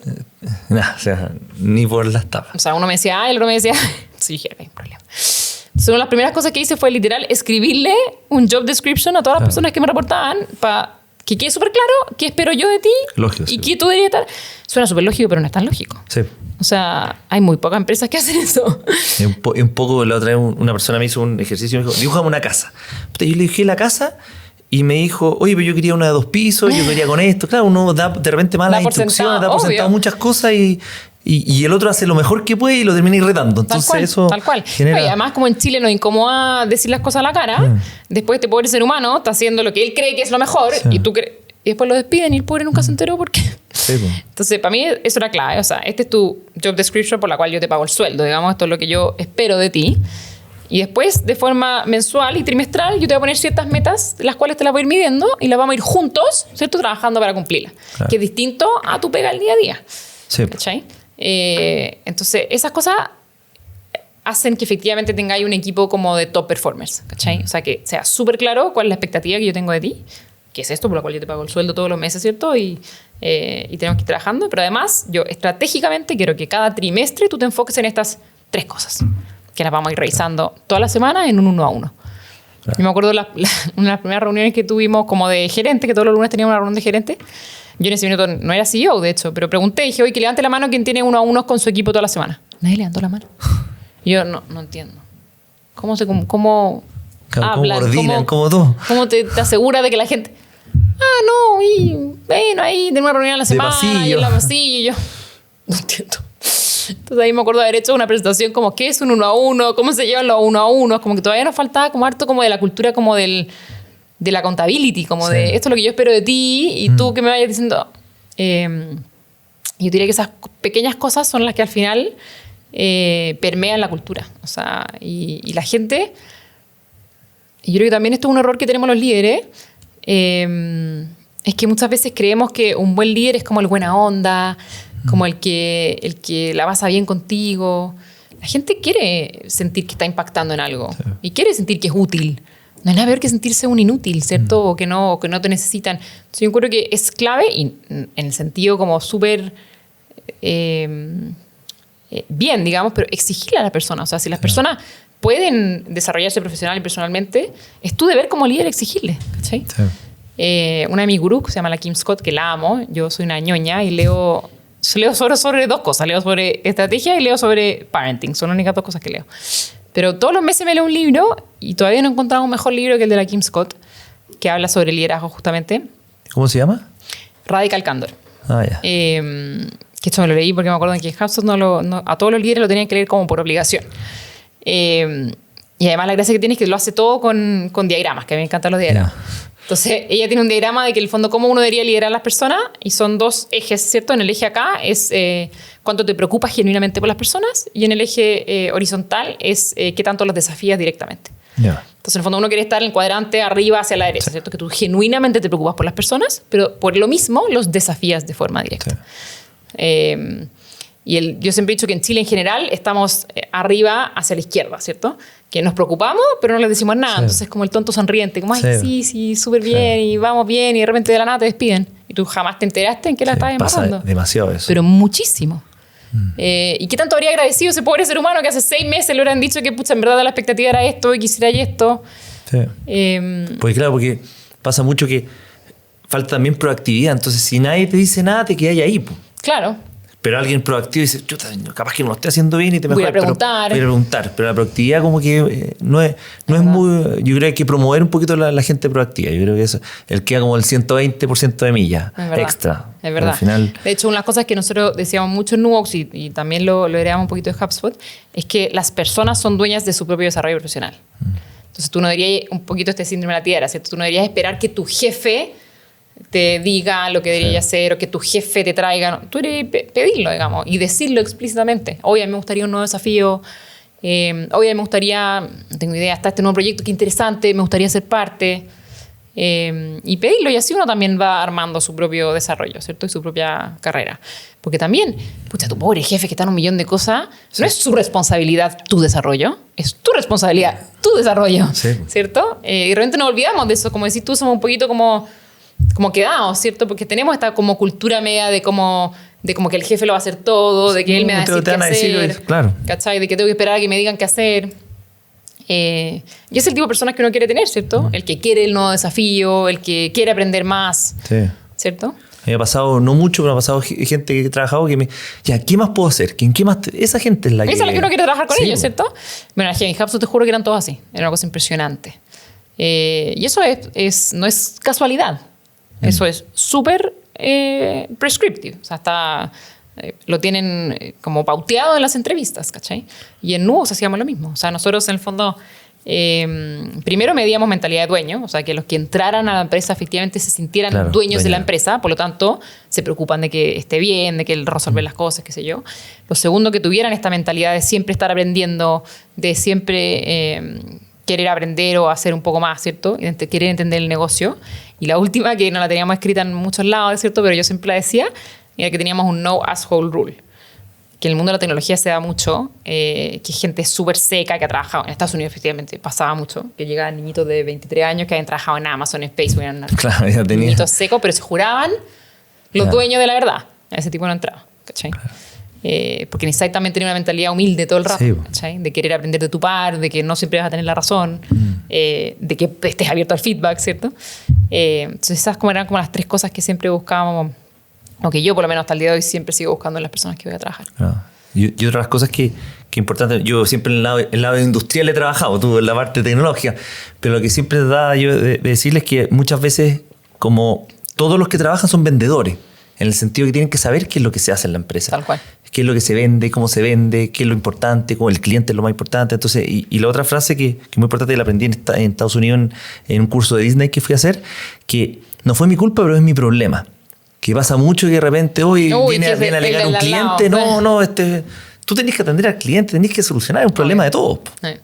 No, o sea, ni por las tapas. O sea, uno me decía A y el otro me decía... Sí, jefe, no hay problema. Entonces, una de las primeras cosas que hice fue literal escribirle un job description a todas las personas que me reportaban para que quede súper claro qué espero yo de ti lógico, y qué tú deberías estar. Suena súper lógico, pero no es tan lógico. Sí. O sea, hay muy pocas empresas que hacen eso. Y un poco, la otra vez una persona me hizo un ejercicio y me dijo, dibújame una casa. Yo le dibujé la casa y me dijo, oye, pero yo quería una de 2 pisos, yo quería con esto. Claro, uno da de repente malas instrucciones, da por sentado muchas cosas y el otro hace lo mejor que puede y lo termina irritando. Entonces tal cual. Genera... Y además, como en Chile nos incomoda decir las cosas a la cara, después este pobre ser humano está haciendo lo que él cree que es lo mejor y después lo despiden y el pobre nunca se enteró por qué. Sí, entonces, para mí eso era clave. O sea, este es tu job description por la cual yo te pago el sueldo. Digamos, esto es lo que yo espero de ti. Y después, de forma mensual y trimestral, yo te voy a poner ciertas metas, las cuales te las voy a ir midiendo y las vamos a ir juntos, ¿cierto? Trabajando para cumplirlas. Claro. Que es distinto a tu pega el día a día. Sí. ¿Cachai? Entonces, esas cosas hacen que efectivamente tengáis un equipo como de top performers, ¿cachai? O sea, que sea súper claro cuál es la expectativa que yo tengo de ti, que es esto por lo cual yo te pago el sueldo todos los meses, ¿cierto? Y tenemos que ir trabajando, pero además yo estratégicamente quiero que cada trimestre tú te enfoques en estas 3 cosas, que las vamos a ir revisando toda la semana en un 1 a 1. Claro. Yo me acuerdo una de las primeras reuniones que tuvimos como de gerente, que todos los lunes teníamos una reunión de gerente. Yo en ese minuto no era CEO, de hecho, pero pregunté, dije, oye, que levante la mano quien tiene 1 a 1 con su equipo toda la semana. Nadie levantó la mano. Y yo no entiendo. ¿Cómo hablan? Coordinan, ¿cómo todo? ¿Cómo te aseguras de que la gente... no, y bueno, ahí tengo una reunión a la semana y en la pasillo. Y yo no entiendo. Entonces ahí me acuerdo de haber hecho una presentación como ¿qué es un 1 a 1? ¿Cómo se llevan los 1 a 1? Como que todavía nos faltaba como harto como de la cultura como de la accountability, como de esto es lo que yo espero de ti y tú que me vayas diciendo. Yo diría que esas pequeñas cosas son las que al final permean la cultura. O sea, y la gente, y yo creo que también esto es un error que tenemos los líderes, es que muchas veces creemos que un buen líder es como el buena onda, como el que la pasa bien contigo. La gente quiere sentir que está impactando en algo y quiere sentir que es útil. No hay nada peor que sentirse un inútil, ¿cierto? O que no te necesitan. Entonces yo creo que es clave y en el sentido como súper bien, digamos, pero exigirle a la persona. O sea, si las personas pueden desarrollarse profesional y personalmente, es tu deber como líder exigirle, ¿cachai? Sí. Una de mis gurús, que se llama la Kim Scott, que la amo, yo soy una ñoña y leo sobre dos cosas. Leo sobre estrategia y leo sobre parenting. Son las únicas dos cosas que leo. Pero todos los meses me leo un libro y todavía no he encontrado un mejor libro que el de la Kim Scott, que habla sobre liderazgo justamente. ¿Cómo se llama? Radical Candor. Ah, ya. Que esto me lo leí porque me acuerdo que en HubSpot a todos los líderes lo tenían que leer como por obligación. Y además la gracia que tiene es que lo hace todo con diagramas, que a mí me encantan los diagramas. Yeah. Entonces, ella tiene un diagrama de que en el fondo cómo uno debería liderar a las personas y son dos ejes, ¿cierto? En el eje acá es cuánto te preocupas genuinamente por las personas y en el eje horizontal es qué tanto los desafías directamente. Yeah. Entonces, en el fondo uno quiere estar en el cuadrante arriba hacia la derecha, sí. ¿Cierto? Que tú genuinamente te preocupas por las personas, pero por lo mismo los desafías de forma directa. Sí. Yo siempre he dicho que en Chile en general estamos arriba hacia la izquierda, ¿cierto? Que nos preocupamos, pero no les decimos nada. Sí. Entonces, como el tonto sonriente, como, ay, sí, súper bien, y vamos bien, y de repente de la nada te despiden. Y tú jamás te enteraste en qué la estabas embarrando. Pasa demasiado eso. Pero muchísimo. ¿Y qué tanto habría agradecido ese pobre ser humano que hace 6 meses le hubieran dicho que, pucha, en verdad la expectativa era esto y quisiera esto? Sí. Porque pasa mucho que falta también proactividad. Entonces, si nadie te dice nada, te quedas ahí. Claro. Pero alguien proactivo dice, capaz que no lo esté haciendo bien y te mejor. Voy a preguntar. Pero la proactividad como que no es muy... Yo creo que hay que promover un poquito la gente proactiva. Yo creo que eso, el queda como el 120% de millas extra. Es verdad. Al final, de hecho, una de las cosas que nosotros decíamos mucho en Nuvox y también lo heredamos un poquito de HubSpot, es que las personas son dueñas de su propio desarrollo profesional. Entonces tú no deberías, un poquito este síndrome de la tierra, ¿cierto? Tú no deberías esperar que tu jefe te diga lo que debería hacer o que tu jefe te traiga. Tú deberías pedirlo, digamos, y decirlo explícitamente. Oye, me gustaría un nuevo desafío. Oye, me gustaría, no tengo idea, está este nuevo proyecto, qué interesante, me gustaría ser parte. Y pedirlo, y así uno también va armando su propio desarrollo, ¿cierto? Y su propia carrera. Porque también, pucha, tu pobre jefe que está en un millón de cosas, no es su responsabilidad tu desarrollo, es tu responsabilidad tu desarrollo, ¿cierto? Y realmente nos olvidamos de eso. Como decís tú, somos un poquito como quedados, ¿cierto? Porque tenemos esta como cultura media de como que el jefe lo va a hacer todo, de que él me va a decir qué hacer, claro. ¿cachai? De que tengo que esperar a que me digan qué hacer. Y es el tipo de personas que uno quiere tener, ¿cierto? El que quiere el nuevo desafío, el que quiere aprender más, ¿cierto? Me ha pasado, no mucho, pero me ha pasado gente que he trabajado que me... Ya, ¿qué más puedo hacer? ¿Qué más esa gente es la que... Esa es la que uno quiere trabajar con ellos, ¿cierto? Bueno, en HubSpot te juro que eran todos así. Era una cosa impresionante. Y eso no es casualidad. Eso es súper prescriptive. O sea, lo tienen como pauteado en las entrevistas, ¿cachai? Y en Nuvox hacíamos lo mismo. O sea, nosotros en el fondo primero medíamos mentalidad de dueño, o sea, que los que entraran a la empresa efectivamente se sintieran dueños de la empresa, por lo tanto, se preocupan de que esté bien, de que él resuelve las cosas, qué sé yo. Lo segundo, que tuvieran esta mentalidad de siempre estar aprendiendo, de siempre... querer aprender o hacer un poco más, ¿cierto? Querer entender el negocio. Y la última, que no la teníamos escrita en muchos lados, ¿cierto? Pero yo siempre la decía, era que teníamos un no asshole rule. Que en el mundo de la tecnología se da mucho, que gente súper seca que ha trabajado, en Estados Unidos efectivamente pasaba mucho, que llegaban niñitos de 23 años que habían trabajado en Amazon, en Facebook, eran niñitos secos, pero se juraban los dueños de la verdad. Ese tipo no entraba, ¿cachai? Claro. Porque necesitas también tener una mentalidad humilde todo el rato, ¿cachai? De querer aprender de tu par, de que no siempre vas a tener la razón, de que estés abierto al feedback, ¿cierto? Entonces esas eran como las 3 cosas que siempre buscábamos, o que yo por lo menos hasta el día de hoy siempre sigo buscando en las personas que voy a trabajar. Y otra de las cosas que importante, yo siempre en el lado industrial he trabajado, tú en la parte tecnológica, pero lo que siempre da yo de decirles es que muchas veces como todos los que trabajan son vendedores, en el sentido que tienen que saber qué es lo que se hace en la empresa. Tal cual. Qué es lo que se vende, cómo se vende, qué es lo importante, cómo el cliente es lo más importante. Entonces, y la otra frase que es muy importante, la aprendí en Estados Unidos en un curso de Disney que fui a hacer, que no fue mi culpa, pero es mi problema. Que pasa mucho que de repente hoy viene a alegar un cliente, tú tenés que atender al cliente, tenés que solucionar un problema de todos.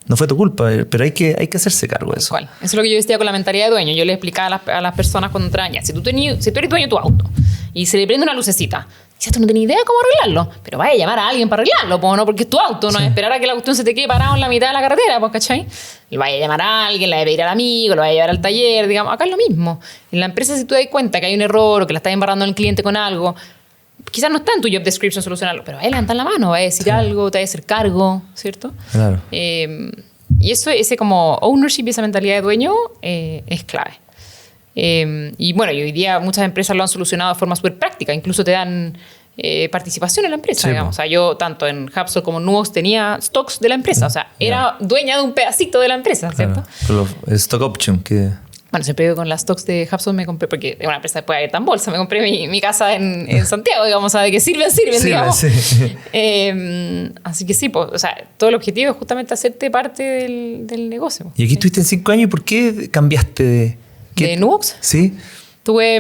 No fue tu culpa, pero hay que hacerse cargo de eso. Eso es lo que yo decía con la mentalidad de dueño. Yo le explicaba a las personas cuando entraban, si tú eres dueño de tu auto y se le prende una lucecita, quizás tú no tienes idea de cómo arreglarlo, pero vaya a llamar a alguien para arreglarlo, ¿no? Porque es tu auto, no es esperar a que la cuestión se te quede parado en la mitad de la carretera, ¿cachai? Le vaya a llamar a alguien, le vaya a pedir al amigo, lo vaya a llevar al taller, digamos. Acá es lo mismo. En la empresa, si tú das cuenta que hay un error o que la estás embarrando al cliente con algo, quizás no está en tu job description solucionarlo, pero va a levantar la mano, va a decir algo, te va a hacer cargo, ¿cierto? Claro. Y ese como ownership y esa mentalidad de dueño es clave. Y bueno, y hoy día muchas empresas lo han solucionado de forma súper práctica. Incluso te dan participación en la empresa, Sí, digamos. O sea, yo tanto en Hubspot como en Nuvox tenía stocks de la empresa. O sea, era dueña de un pedacito de la empresa, ¿cierto? Claro, el stock option que... Bueno, siempre con las stocks de Hubspot me compré, porque es una empresa que puede abierta en bolsa, me compré mi casa en Santiago, digamos, o sea, de que sirven, digamos. Sí. Así que sí, pues, o sea, todo el objetivo es justamente hacerte parte del negocio. Y aquí estuviste en 5 años, ¿y por qué cambiaste de Nuvox? Sí. Tuve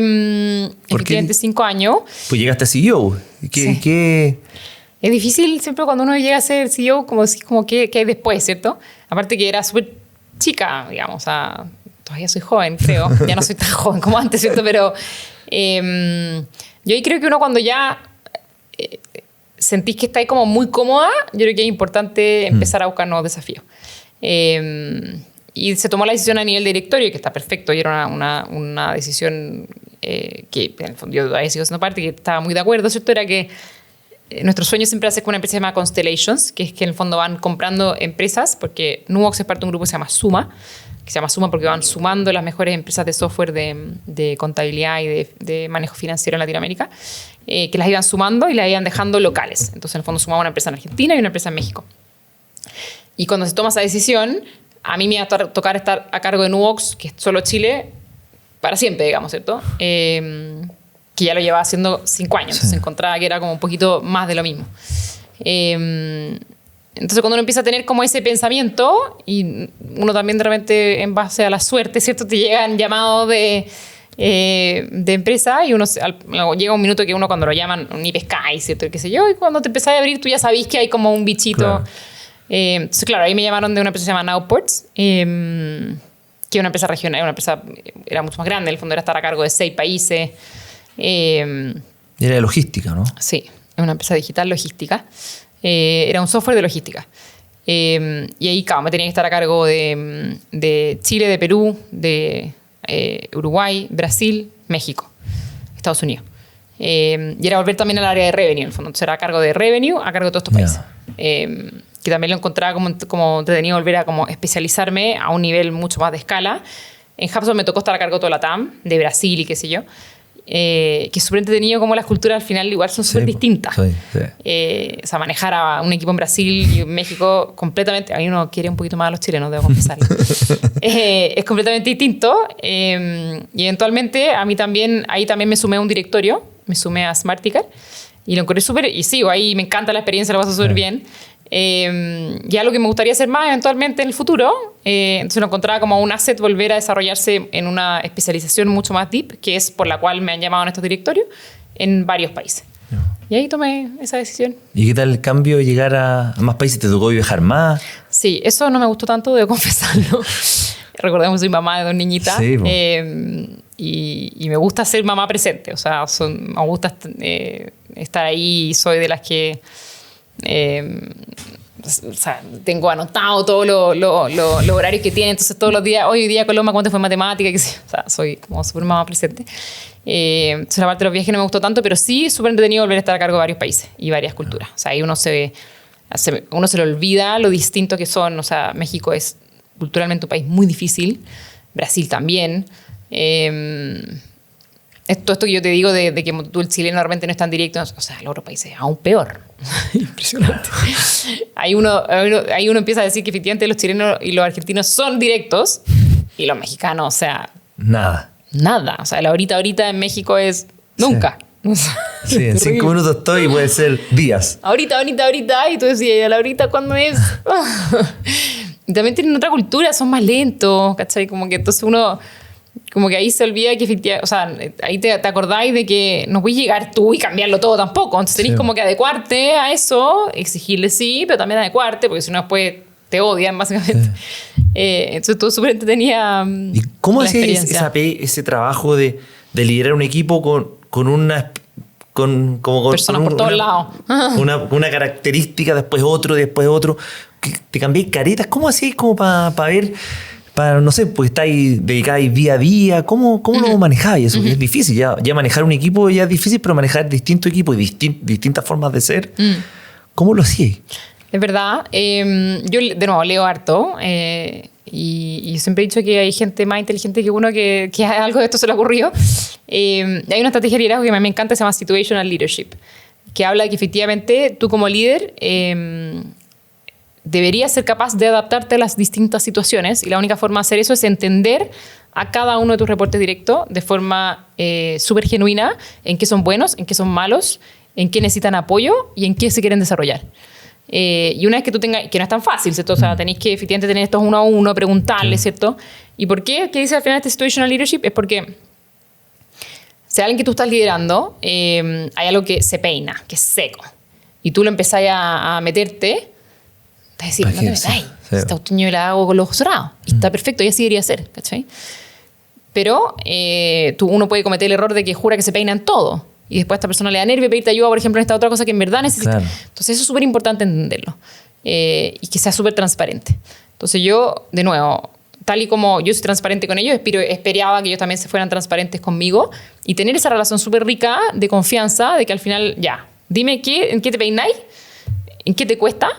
efectivamente 5 años. Pues llegaste a CEO. ¿Qué? Es difícil siempre cuando uno llega a ser CEO, como decir, como qué hay después, ¿cierto? Aparte que era súper chica, digamos, o sea, todavía soy joven, creo. Ya no soy tan joven como antes, ¿cierto? Pero yo ahí creo que uno cuando ya sentís que está ahí como muy cómoda, yo creo que es importante empezar a buscar nuevos desafíos. Y se tomó la decisión a nivel directorio, que está perfecto, y era una decisión que en el fondo yo todavía sigo siendo parte, que estaba muy de acuerdo, ¿cierto? Era que nuestro sueño siempre hace con una empresa que se llama Constellations, que es que en el fondo van comprando empresas, porque Nuvox es parte de un grupo que se llama Suma, porque van sumando las mejores empresas de software de contabilidad y de manejo financiero en Latinoamérica, que las iban sumando y las iban dejando locales. Entonces, en el fondo, sumaba una empresa en Argentina y una empresa en México. Y cuando se toma esa decisión, a mí me iba a tocar estar a cargo de Nuvox, que es solo Chile, para siempre, digamos, ¿cierto? Que ya lo llevaba haciendo 5 años. Entonces encontraba que era como un poquito más de lo mismo. Entonces cuando uno empieza a tener como ese pensamiento, y uno también de repente en base a la suerte, ¿cierto? Te llegan llamados de empresa y llega un minuto que uno cuando lo llaman ni pescáis, ¿cierto? Qué sé yo, y cuando te empezás a abrir tú ya sabís que hay como un bichito. Claro. Entonces, claro, ahí me llamaron de una empresa que se llama Nowports, que es una empresa regional, era mucho más grande, en el fondo era estar a cargo de 6 países. Era de logística, ¿no? Sí, es una empresa digital logística. Era un software de logística. Y ahí, claro, me tenía que estar a cargo de Chile, de Perú, de Uruguay, Brasil, México, Estados Unidos. Y era volver también al área de revenue, en el fondo. Entonces era a cargo de revenue, a cargo de todos estos países. Que también lo encontraba como entretenido volver a como especializarme a un nivel mucho más de escala. En Hubspot me tocó estar a cargo de toda la TAM, de Brasil y qué sé yo. Que es súper entretenido como las culturas al final igual son súper distintas. O sea, manejar a un equipo en Brasil y en México completamente... A mí uno quiere un poquito más a los chilenos, debo confesarlo. Es completamente distinto. Y eventualmente ahí también me sumé a un directorio, me sumé a Smarticar y lo encontré súper... Y sigo ahí, me encanta la experiencia, lo paso súper bien. Ya lo que me gustaría hacer más eventualmente en el futuro, entonces lo encontraba como un asset volver a desarrollarse en una especialización mucho más deep, que es por la cual me han llamado en estos directorios en varios países. Y ahí tomé esa decisión. ¿Y qué tal el cambio de llegar a más países? ¿Te tocó viajar más? Sí, eso no me gustó tanto, debo confesarlo. Recordemos, soy mamá de 2 niñitas. Sí, y me gusta ser mamá presente, o sea, me gusta estar ahí, soy de las que... o sea, tengo anotado todos los horarios que tiene, entonces todos los días, hoy día Coloma, ¿cuánto fue en matemática? O sea, soy como súper mamá presente. Entonces la parte de los viajes no me gustó tanto, pero sí súper entretenido volver a estar a cargo de varios países y varias culturas. O sea, ahí uno se le olvida lo distinto que son. O sea, México es culturalmente un país muy difícil, Brasil también. Todo esto que yo te digo de que tú, el chileno realmente no es tan directo, o sea, los otros países aún peor. Impresionante. Ahí uno empieza a decir que efectivamente los chilenos y los argentinos son directos y los mexicanos, o sea... Nada. O sea, la ahorita en México es nunca. Sí, en 5 minutos estoy y puede ser días. Ahorita, y tú decías, ¿la ahorita cuándo es? Y también tienen otra cultura, son más lentos, ¿cachai? Como que entonces uno... Como que ahí se olvida que efectivamente, o sea, ahí te acordáis de que no puedes llegar tú y cambiarlo todo tampoco. Entonces tenés como que adecuarte a eso, exigirle sí, pero también adecuarte, porque si no después te odian básicamente. Entonces todo súper entretenía. ¿Y cómo hacías ese trabajo de liderar un equipo con personas por todos lados? Una característica, después otro. ¿Te cambié caretas? ¿Cómo hacías como para ver... no sé, pues estáis dedicados día a día, ¿cómo lo manejáis eso? Es difícil, ya manejar un equipo ya es difícil, pero manejar distintos equipos y distintas formas de ser, ¿cómo lo hacíais? Es verdad. Yo, de nuevo, leo harto. Y siempre he dicho que hay gente más inteligente que uno que algo de esto se le ocurrió. Hay una estrategia de liderazgo que a mí me encanta, se llama Situational Leadership, que habla de que efectivamente tú como líder deberías ser capaz de adaptarte a las distintas situaciones, y la única forma de hacer eso es entender a cada uno de tus reportes directos de forma súper genuina en qué son buenos, en qué son malos, en qué necesitan apoyo y en qué se quieren desarrollar. Y una vez que tú tengas, que no es tan fácil, ¿cierto? O sea, tenéis que efectivamente tener estos uno a uno, preguntarles, ¿cierto? ¿Y por qué? ¿Qué dice al final este situational leadership? Es porque si alguien que tú estás liderando, hay algo que se peina, que es seco, y tú lo empezás a meterte, te decís, no te metáis, esta cuestión yo la hago con los ojos cerrados, y está perfecto, y así debería ser, ¿cachai? Pero uno puede cometer el error de que jura que se peina en todo, y después a esta persona le da nervio pedirte ayuda, por ejemplo, en esta otra cosa que en verdad necesita. Claro. Entonces eso es súper importante entenderlo, y que sea súper transparente. Entonces yo, de nuevo, tal y como yo soy transparente con ellos, esperaba que ellos también se fueran transparentes conmigo, y tener esa relación súper rica de confianza, de que al final, ya, dime en qué te peináis, en qué te cuesta,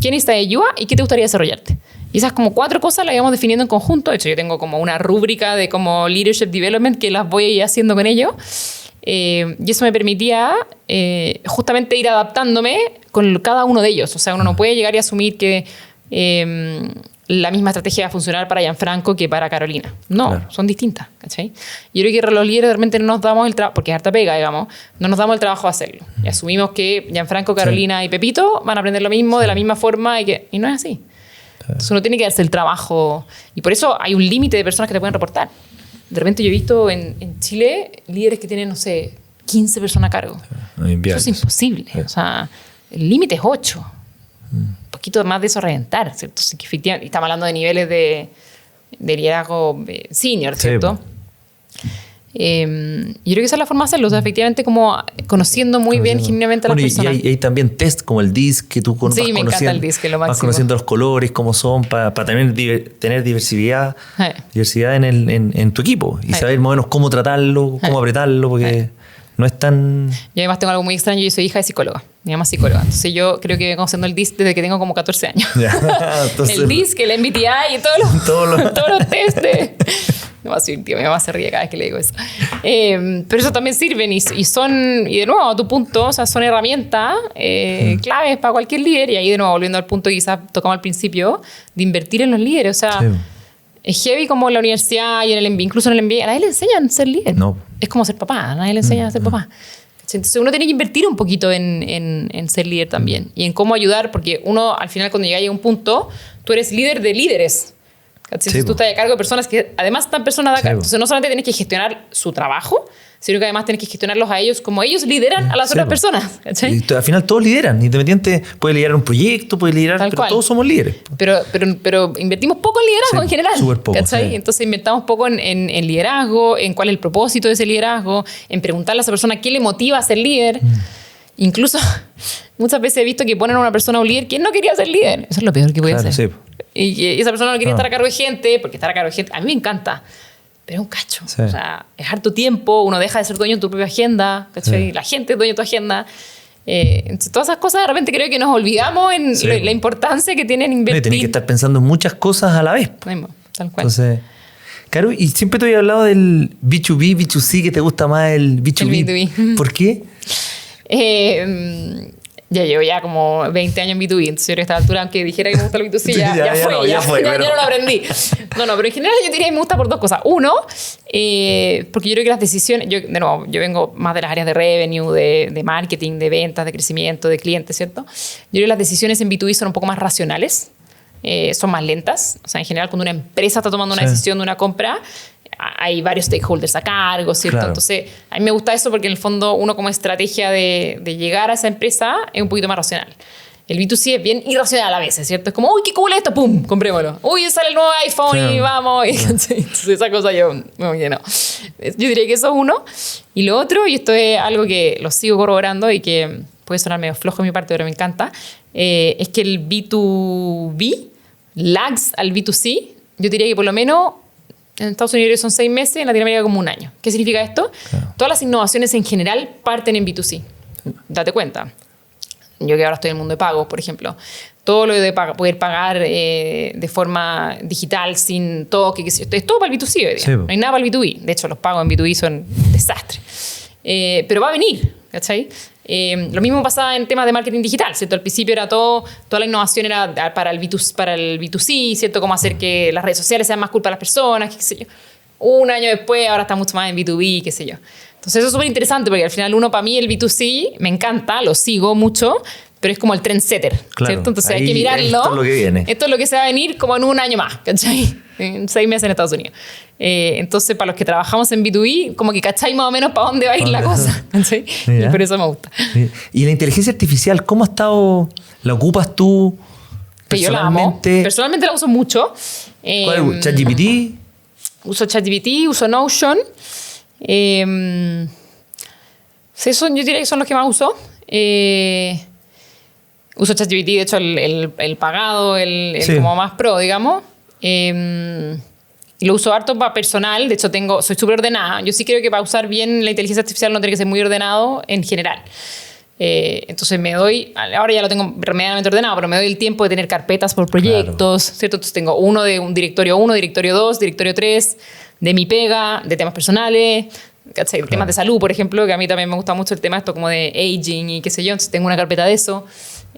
quién necesita ayuda y qué te gustaría desarrollarte. Y esas como 4 cosas las íbamos definiendo en conjunto. De hecho, yo tengo como una rúbrica de como leadership development que las voy a ir haciendo con ellos. Y eso me permitía justamente ir adaptándome con cada uno de ellos. O sea, uno no puede llegar y asumir que la misma estrategia va a funcionar para Gianfranco que para Carolina. No, claro. Son distintas, ¿cachai? Yo creo que los líderes realmente no nos damos el trabajo, porque es harta pega, digamos, no nos damos el trabajo de hacerlo. Y asumimos que Gianfranco, Carolina y Pepito van a aprender lo mismo de la misma forma y no es así. Entonces uno tiene que darse el trabajo, y por eso hay un límite de personas que te pueden reportar. De repente yo he visto en Chile líderes que tienen, no sé, 15 personas a cargo. Eso es imposible. O sea, el límite es 8. Un poquito más de eso a reventar, ¿cierto? Así que efectivamente estamos hablando de niveles de liderazgo senior, ¿cierto? Yo creo que esa es la forma de hacerlo, o sea, efectivamente como conociendo muy bien genuinamente a las personas. Y hay también test como el DISC que tú vas me encanta el DISC, es lo máximo. Vas conociendo los colores, cómo son, para también tener diversidad en tu equipo y saber más o menos cómo tratarlo, cómo apretarlo, porque no es tan... Yo además tengo algo muy extraño, yo soy hija de psicóloga, mi mamá es psicóloga, entonces yo creo que vengo haciendo el DISC desde que tengo como 14 años. Entonces, el DISC, el MBTI y todos los test mi mamá se ríe cada vez que le digo eso. Pero eso también sirven y de nuevo, a tu punto, o sea, son herramientas claves para cualquier líder. Y ahí, de nuevo, volviendo al punto que quizás tocamos al principio, de invertir en los líderes. O sea, es heavy como en la universidad y en el MBA, incluso en el MBA, a nadie le enseñan a ser líder. No. Es como ser papá, a nadie le enseñan a ser papá. Entonces uno tiene que invertir un poquito en ser líder también y en cómo ayudar, porque uno, al final, cuando llega a un punto, tú eres líder de líderes. Entonces tú estás a cargo de personas que además están personas de acá. Entonces no solamente tienes que gestionar su trabajo, sino que además tienes que gestionarlos a ellos como ellos lideran a las otras personas. Y al final todos lideran. Independiente, puede liderar un proyecto, puede liderar, pero todos somos líderes. Pero invertimos poco en liderazgo en general. Súper poco. Entonces invertimos poco en liderazgo, en cuál es el propósito de ese liderazgo, en preguntarle a esa persona qué le motiva a ser líder. Incluso muchas veces he visto que ponen a una persona, a un líder, que no quería ser líder. Eso es lo peor que puede hacer. Y esa persona no quería estar a cargo de gente, porque estar a cargo de gente, a mí me encanta, pero es un cacho. O sea, es harto tiempo, uno deja de ser dueño de tu propia agenda, ¿cachai? La gente es dueño de tu agenda. Entonces, todas esas cosas de repente creo que nos olvidamos en la importancia que tienen invertir. Tenés que estar pensando en muchas cosas a la vez. Tal cual. Entonces, Caro, y siempre te había hablado del B2B, B2C, que te gusta más el B2B. El B2B. ¿Por qué? Ya llevo como 20 años en B2B, entonces yo a esta altura, aunque dijera que me gusta el B2C, ya no lo aprendí. Pero en general yo diría que me gusta por 2 cosas. Uno, porque yo creo que las decisiones, yo vengo más de las áreas de revenue, de marketing, de ventas, de crecimiento, de clientes, ¿cierto? Yo creo que las decisiones en B2B son un poco más racionales, son más lentas. O sea, en general, cuando una empresa está tomando una decisión de una compra, hay varios stakeholders a cargo, ¿cierto? Claro. Entonces, a mí me gusta eso porque en el fondo uno como estrategia de llegar a esa empresa es un poquito más racional. El B2C es bien irracional a veces, ¿cierto? Es como, uy, qué cool es esto, pum, comprémoslo. Uy, sale el nuevo iPhone y vamos. Entonces, esa cosa yo no. Yo diría que eso es uno. Y lo otro, y esto es algo que lo sigo corroborando y que puede sonar medio flojo de mi parte, pero me encanta, es que el B2B lags al B2C. Yo diría que por lo menos en Estados Unidos son 6 meses, en Latinoamérica como 1 año. ¿Qué significa esto? Claro. Todas las innovaciones en general parten en B2C. Date cuenta. yo que ahora estoy en el mundo de pagos, por ejemplo, todo lo de poder pagar de forma digital, sin toque, que es todo para el B2C hoy día. Sí, no hay nada para el B2B. De hecho, los pagos en B2B son un desastre. Pero va a venir, ¿cachai? Lo mismo pasaba en temas de marketing digital, ¿cierto? Al principio era toda la innovación era para el B2C, ¿cierto? Cómo hacer que las redes sociales sean más cool para las personas, qué sé yo. Un año después, ahora está mucho más en B2B, qué sé yo. Entonces eso es súper interesante porque al final para mí el B2C me encanta, lo sigo mucho, pero es como el trendsetter, claro, ¿cierto? Entonces hay que mirarlo. Esto es lo que viene. Esto es lo que se va a venir como en un año más, ¿cachai? En 6 meses en Estados Unidos. Entonces, para los que trabajamos en B2B, como que cacháis más o menos para dónde va a ir la cosa, ¿cachai? Y por eso me gusta. ¿Y la inteligencia artificial, cómo ha estado? ¿La ocupas tú Que yo la amo. Personalmente la uso mucho. ¿Cuál es? ¿ChatGPT? Uso ChatGPT, uso Notion. Yo diría que son los que más uso. Uso ChatGPT, de hecho, el pagado, el sí, como más pro, digamos. Y lo uso harto para personal. De hecho, soy súper ordenada. Yo sí creo que para usar bien la inteligencia artificial no tiene que ser muy ordenado en general. Entonces ahora ya lo tengo medianamente ordenado, pero me doy el tiempo de tener carpetas por proyectos, claro, ¿cierto? Entonces tengo uno de un directorio 1, directorio 2, directorio 3, de mi pega, de temas personales, ¿cachai? Claro. Temas de salud, por ejemplo, que a mí también me gusta mucho el tema esto como de aging y qué sé yo, entonces tengo una carpeta de eso.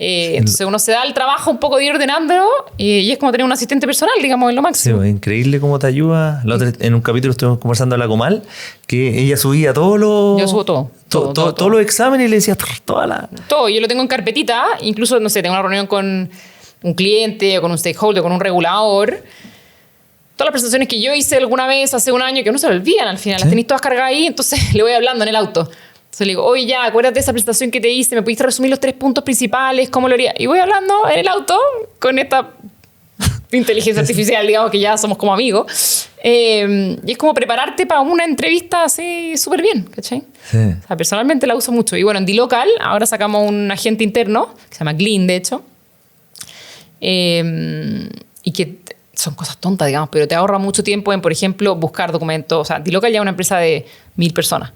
Entonces uno se da el trabajo un poco de ir ordenándolo y es como tener un asistente personal, digamos, en lo máximo. Sí, increíble cómo te ayuda. En un capítulo estuvimos conversando a la Comal, que ella subía todos los... Yo subo todo. Todos los exámenes y le decía Todo, yo lo tengo en carpetita, incluso, no sé, tengo una reunión con un cliente o con un stakeholder, con un regulador. Todas las presentaciones que yo hice alguna vez hace un año, que no se lo olvidan al final, ¿sí? Las tenéis todas cargadas ahí, entonces le voy hablando en el auto. Entonces le digo, oye, ya, acuérdate de esa presentación que te hice, ¿me pudiste resumir los 3 puntos principales? ¿Cómo lo haría? Y voy hablando en el auto con esta inteligencia artificial, digamos que ya somos como amigos. Y es como prepararte para una entrevista así súper bien, ¿cachai? Sí. O sea, personalmente la uso mucho. Y bueno, en dLocal ahora sacamos un agente interno, que se llama Glean, de hecho. Y que son cosas tontas, digamos, pero te ahorra mucho tiempo en, por ejemplo, buscar documentos. O sea, dLocal ya es una empresa de 1.000 personas.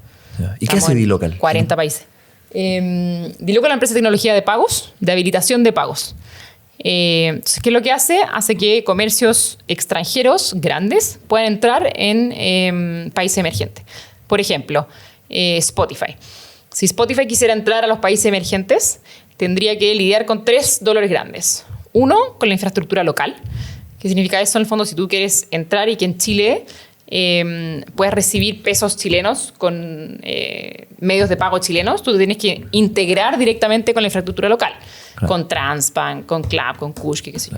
¿Y qué hace dLocal? 40 países. dLocal es una empresa de tecnología de pagos, de habilitación de pagos. Entonces, ¿qué es lo que hace? Hace que comercios extranjeros grandes puedan entrar en países emergentes. Por ejemplo, Spotify. Si Spotify quisiera entrar a los países emergentes, tendría que lidiar con 3 dolores grandes. Uno, con la infraestructura local. ¿Qué significa eso? En el fondo, si tú quieres entrar y que en Chile puedes recibir pesos chilenos con medios de pago chilenos, tú te tienes que integrar directamente con la infraestructura local, claro, con Transbank, con Clap, con Kush, qué sé yo.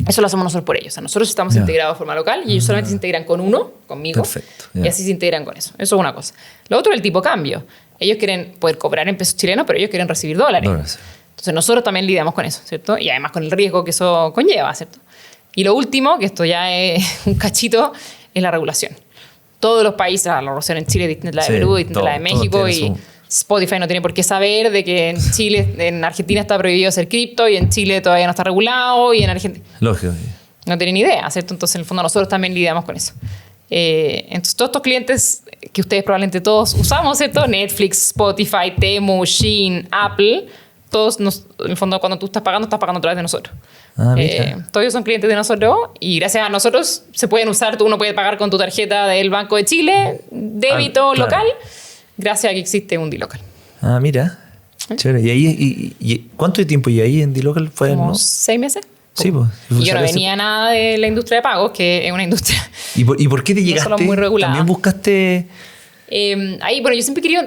Eso lo hacemos nosotros por ellos. O sea, nosotros estamos integrados de forma local y ellos solamente se integran con uno, conmigo. Perfecto, y así se integran con eso. Eso es una cosa. Lo otro es el tipo cambio. Ellos quieren poder cobrar en pesos chilenos, pero ellos quieren recibir dólares. Entonces nosotros también lidiamos con eso, ¿cierto? Y además con el riesgo que eso conlleva, ¿cierto? Y lo último, que esto ya es un cachito, es la regulación. Todos los países, la regulación en Chile es distinta a la de Perú, distinta a la de México, y Spotify no tiene por qué saber de que en Chile, en Argentina está prohibido hacer cripto y en Chile todavía no está regulado y en Argentina... Lógico. No tienen ni idea, ¿cierto? Entonces, en el fondo, nosotros también lidiamos con eso. Entonces, todos estos clientes que ustedes probablemente todos usamos, ¿cierto? Netflix, Spotify, Temu, Shein, Apple, todos, en el fondo, cuando tú estás pagando a través de nosotros. Todos ellos son clientes de nosotros y gracias a nosotros se pueden usar, uno puede pagar con tu tarjeta del Banco de Chile, débito local, gracias a que existe un dLocal. Mira, chévere. ¿Y cuánto tiempo y ahí en dLocal fue? Como 6 meses. Sí, pues. Y yo no venía nada de la industria de pagos, que es una industria... ¿Y por qué te llegaste? No solo muy regulada. ¿También buscaste...? Bueno, yo siempre quería...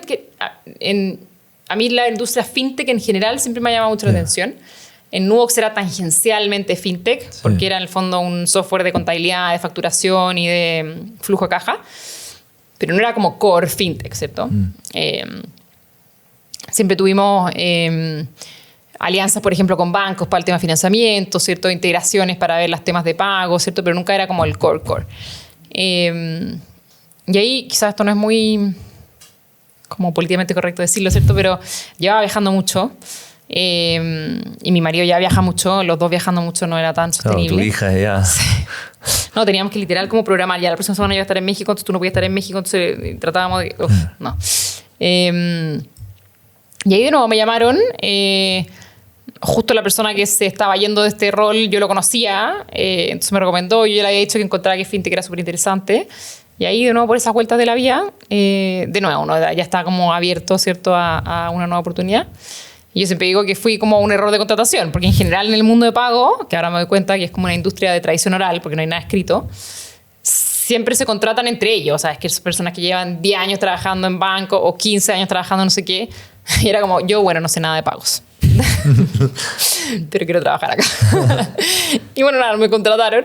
A mí la industria fintech en general siempre me ha llamado mucho la atención. En Nubox era tangencialmente fintech, porque era en el fondo un software de contabilidad, de facturación y de flujo de caja, pero no era como core fintech, ¿cierto? Siempre tuvimos alianzas, por ejemplo, con bancos para el tema de financiamiento, ¿cierto? Integraciones para ver los temas de pago, ¿cierto? Pero nunca era como el core. Y ahí quizás esto no es muy como políticamente correcto decirlo, ¿cierto? Pero llevaba viajando mucho. Y mi marido ya viaja mucho, los dos viajando mucho no era tan sostenible. Claro, tu hija ya... Sí. No, teníamos que literal como programar, ya la próxima semana yo voy a estar en México, entonces tú no podías estar en México, entonces tratábamos de... no. Y ahí de nuevo me llamaron justo la persona que se estaba yendo de este rol, yo lo conocía, entonces me recomendó, yo le había dicho que encontraba que FinTech era súper interesante. Y ahí, de nuevo, por esas vueltas de la vida, de nuevo, uno ya está como abierto, ¿cierto?, a una nueva oportunidad. Y yo siempre digo que fui como un error de contratación, porque en general en el mundo de pago, que ahora me doy cuenta que es como una industria de tradición oral, porque no hay nada escrito, siempre se contratan entre ellos. O sea, es que son personas que llevan 10 años trabajando en banco o 15 años trabajando no sé qué. Y era como, yo, bueno, no sé nada de pagos. Pero quiero trabajar acá. Y bueno, nada, me contrataron.